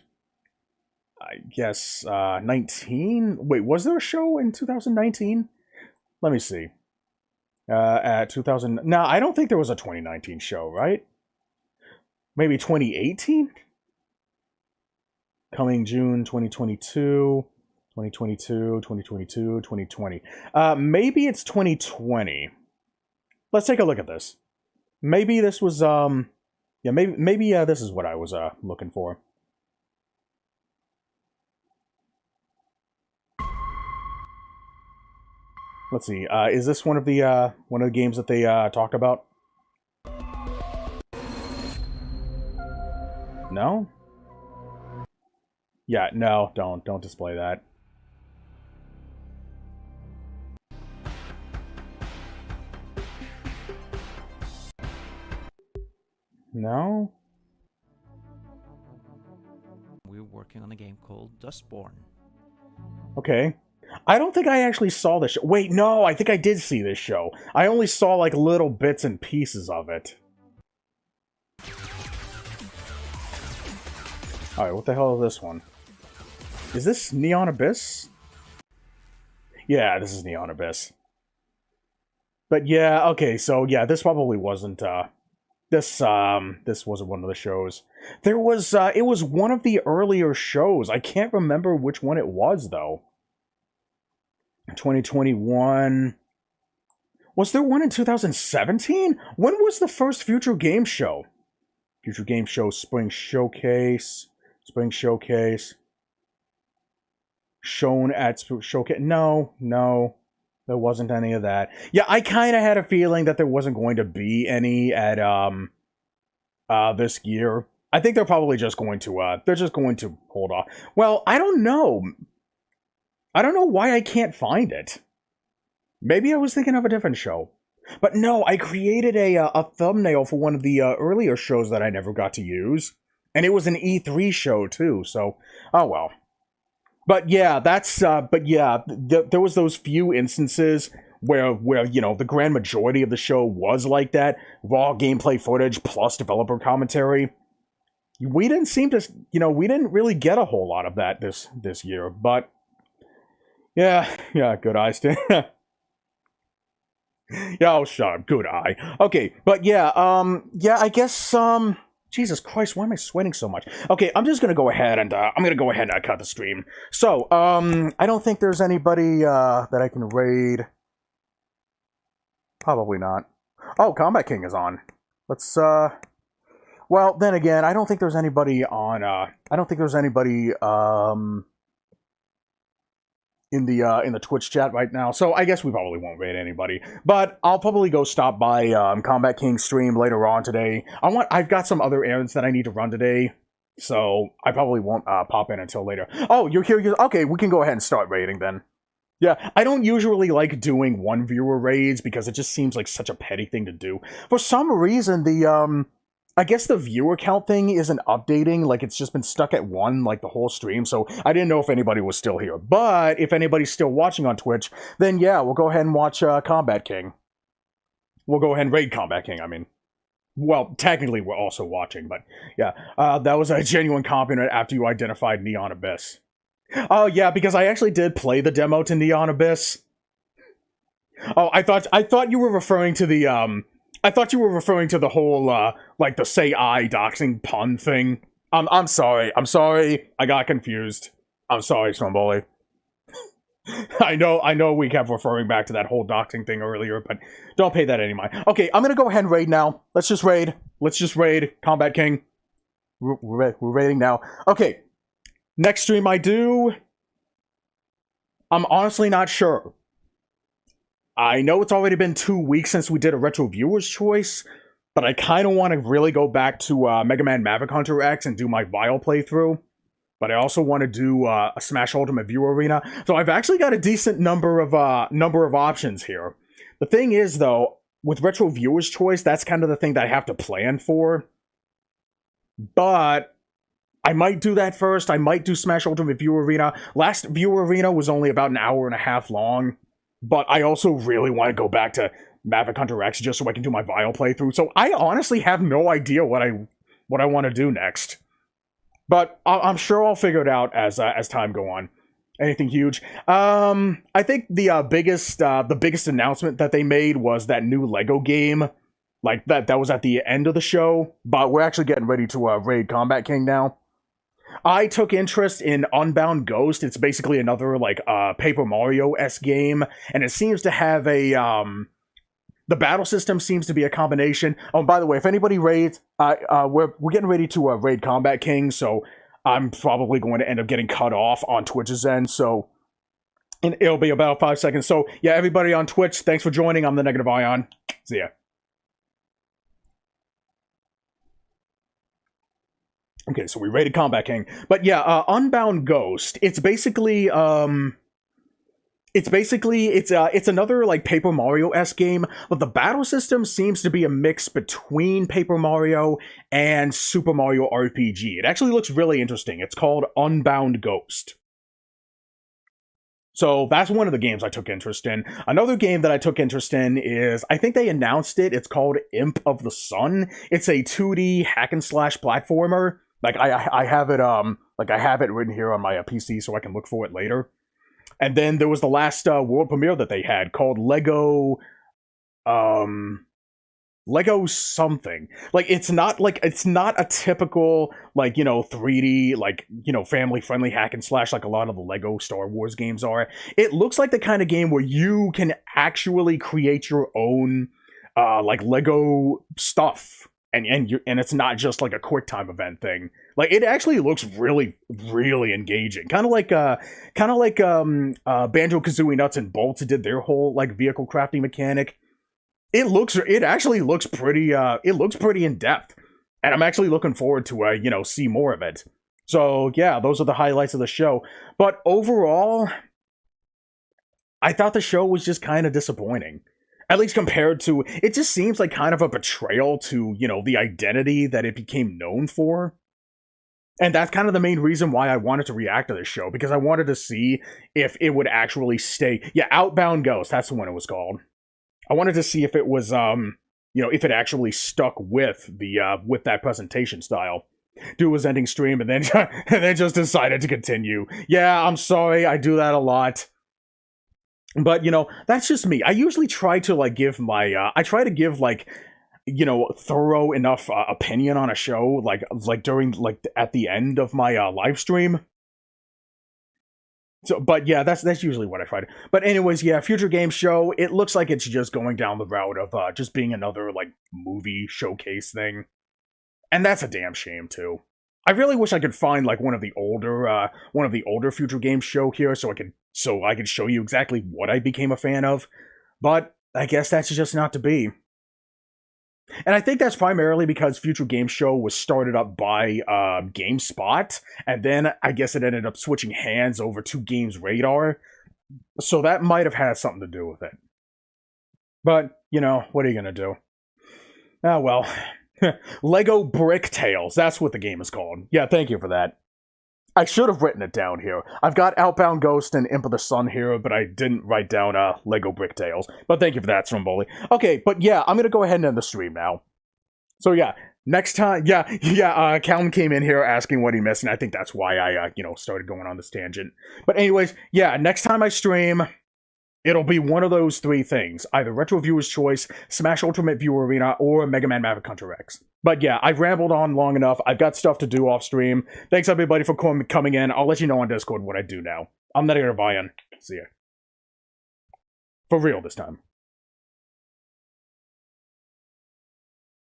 I guess 19? Wait, was there a show in 2019? Let me see. At 2000... No, I don't think there was a 2019 show, right? Maybe 2018? Coming June 2022, 2022, 2022, 2020. Maybe it's 2020. Let's take a look at this. Maybe this was, yeah, maybe this is what I was, looking for. Let's see. Is this one of the games that they talked about? No? Yeah, no, don't display that. No? We're working on a game called Dustborn. Okay. I don't think I actually saw this show. Wait, no, I think I did see this show. I only saw, like, little bits and pieces of it. Alright, what the hell is this one? Is this Neon Abyss? Yeah, this is Neon Abyss. But yeah, okay, so yeah, this probably wasn't, this wasn't one of the shows. There was, it was one of the earlier shows. I can't remember which one it was, though. 2021. Was there one in 2017? When was the first Future Game Show? Future Game Show Spring Showcase. Spring Showcase. Shown at Showcase. No. There wasn't any of that. Yeah, I kind of had a feeling that there wasn't going to be any at, this year. I think they're probably just going to, they're just going to hold off. Well, I don't know. I don't know why I can't find it. Maybe I was thinking of a different show. But no, I created a thumbnail for one of the earlier shows that I never got to use. And it was an E3 show, too, so, oh well. But yeah, there was those few instances where, you know, the grand majority of the show was like that. Raw gameplay footage plus developer commentary. We didn't seem to, you know, we didn't really get a whole lot of that this year, but... Yeah, good eye, Stan. Yeah, oh, shut up, good eye. Okay, but yeah, I guess, Jesus Christ, why am I sweating so much? Okay, I'm just gonna go ahead and, cut the stream. So, I don't think there's anybody, that I can raid. Probably not. Oh, Combat King is on. Let's, well, then again, I don't think there's anybody on, in the Twitch chat right now, so I guess we probably won't raid anybody. But I'll probably go stop by Combat King's stream later on today. I've got some other errands that I need to run today, so I probably won't pop in until later. Oh, you're here. Okay, we can go ahead and start raiding then. Yeah, I don't usually like doing one viewer raids because it just seems like such a petty thing to do. For some reason, I guess the viewer count thing isn't updating, like it's just been stuck at 1, like the whole stream, so I didn't know if anybody was still here. But if anybody's still watching on Twitch, then yeah, we'll go ahead and watch Combat King. We'll go ahead and raid Combat King, I mean. Well, technically we're also watching, but yeah. That was a genuine compliment after you identified Neon Abyss. Oh yeah, because I actually did play the demo to Neon Abyss. Oh, I thought you were referring to the, I thought you were referring to the whole, like, the say I doxing pun thing. I'm sorry. I got confused. I'm sorry, Stromboli. I know we kept referring back to that whole doxing thing earlier, but don't pay that any mind. Okay, I'm gonna go ahead and raid now. Let's just raid. Combat King. We're raiding now. Okay. Next stream I do... I'm honestly not sure. I know it's already been 2 weeks since we did a Retro Viewer's Choice, but I kind of want to really go back to Mega Man Maverick Hunter X and do my Vile playthrough. But I also want to do a Smash Ultimate View Arena. So I've actually got a decent number of options here. The thing is, though, with Retro Viewer's Choice, that's kind of the thing that I have to plan for. But I might do that first. I might do Smash Ultimate View Arena. Last View Arena was only about an hour and a half long. But I also really want to go back to Maverick Hunter X just so I can do my Vile playthrough. So I honestly have no idea what I want to do next. But I'm sure I'll figure it out as time go on. Anything huge? I think the biggest announcement that they made was that new Lego game. Like that was at the end of the show. But we're actually getting ready to raid Combat King now. I took interest in Unbound Ghost. It's basically another, like, Paper Mario-esque game, and it seems to have a, the battle system seems to be a combination. Oh, by the way, if anybody raids, we're getting ready to raid Combat King, so I'm probably going to end up getting cut off on Twitch's end, so And it'll be about 5 seconds. So, yeah, everybody on Twitch, thanks for joining. I'm the Negative Ion. See ya. Okay, so we rated Combat King. But yeah, Unbound Ghost. It's another like Paper Mario-esque game, but the battle system seems to be a mix between Paper Mario and Super Mario RPG. It actually looks really interesting. It's called Unbound Ghost. So that's one of the games I took interest in. Another game that I took interest in is, I think they announced it, it's called Imp of the Sun. It's a 2D hack and slash platformer. Like I have it written here on my PC so I can look for it later. And then there was the last world premiere that they had called Lego something. Like it's not a typical like, 3D like, family friendly hack and slash like a lot of the Lego Star Wars games are. It looks like the kind of game where you can actually create your own like Lego stuff. And it's not just like a quick time event thing. Like it actually looks really, really engaging. Kind of like Banjo-Kazooie Nuts and Bolts did their whole like vehicle crafting mechanic. It actually looks pretty in depth, and I'm actually looking forward to see more of it. So yeah, those are the highlights of the show. But overall, I thought the show was just kind of disappointing. At least compared to, it just seems like kind of a betrayal to, the identity that it became known for. And that's kind of the main reason why I wanted to react to this show, because I wanted to see if it would actually stay. Yeah, Outbound Ghost, that's the one it was called. I wanted to see if it was, if it actually stuck with with that presentation style. Dude was ending stream and then just decided to continue. Yeah, I'm sorry, I do that a lot. But, that's just me. I usually try to, give my, thorough enough opinion on a show, during, at the end of my live stream. So, but yeah, that's usually what I try to. But anyways, yeah, Future Game Show, it looks like it's just going down the route of just being another, movie showcase thing. And that's a damn shame, too. I really wish I could find one of the older Future Games show here so I could show you exactly what I became a fan of, but I guess that's just not to be. And I think that's primarily because Future Game Show was started up by GameSpot, and then I guess it ended up switching hands over to Games Radar, so that might have had something to do with it. But, what are you gonna do? Ah, well. Lego Brick Tales, that's what the game is called. Yeah, thank you for that. I should have written it down here. I've got Outbound Ghost and Imp of the Sun here, but I didn't write down Lego Brick Tales. But thank you for that, Stromboli. Okay, but yeah, I'm gonna go ahead and end the stream now. So yeah, next time, Calvin came in here asking what he missed, and I think that's why I, started going on this tangent. But anyways, yeah, next time I stream, it'll be one of those three things. Either Retro Viewer's Choice, Smash Ultimate Viewer Arena, or Mega Man Maverick Hunter X. But yeah, I've rambled on long enough. I've got stuff to do off stream. Thanks everybody for coming in. I'll let you know on Discord what I do now. I'm Negative Ion. See ya. For real this time.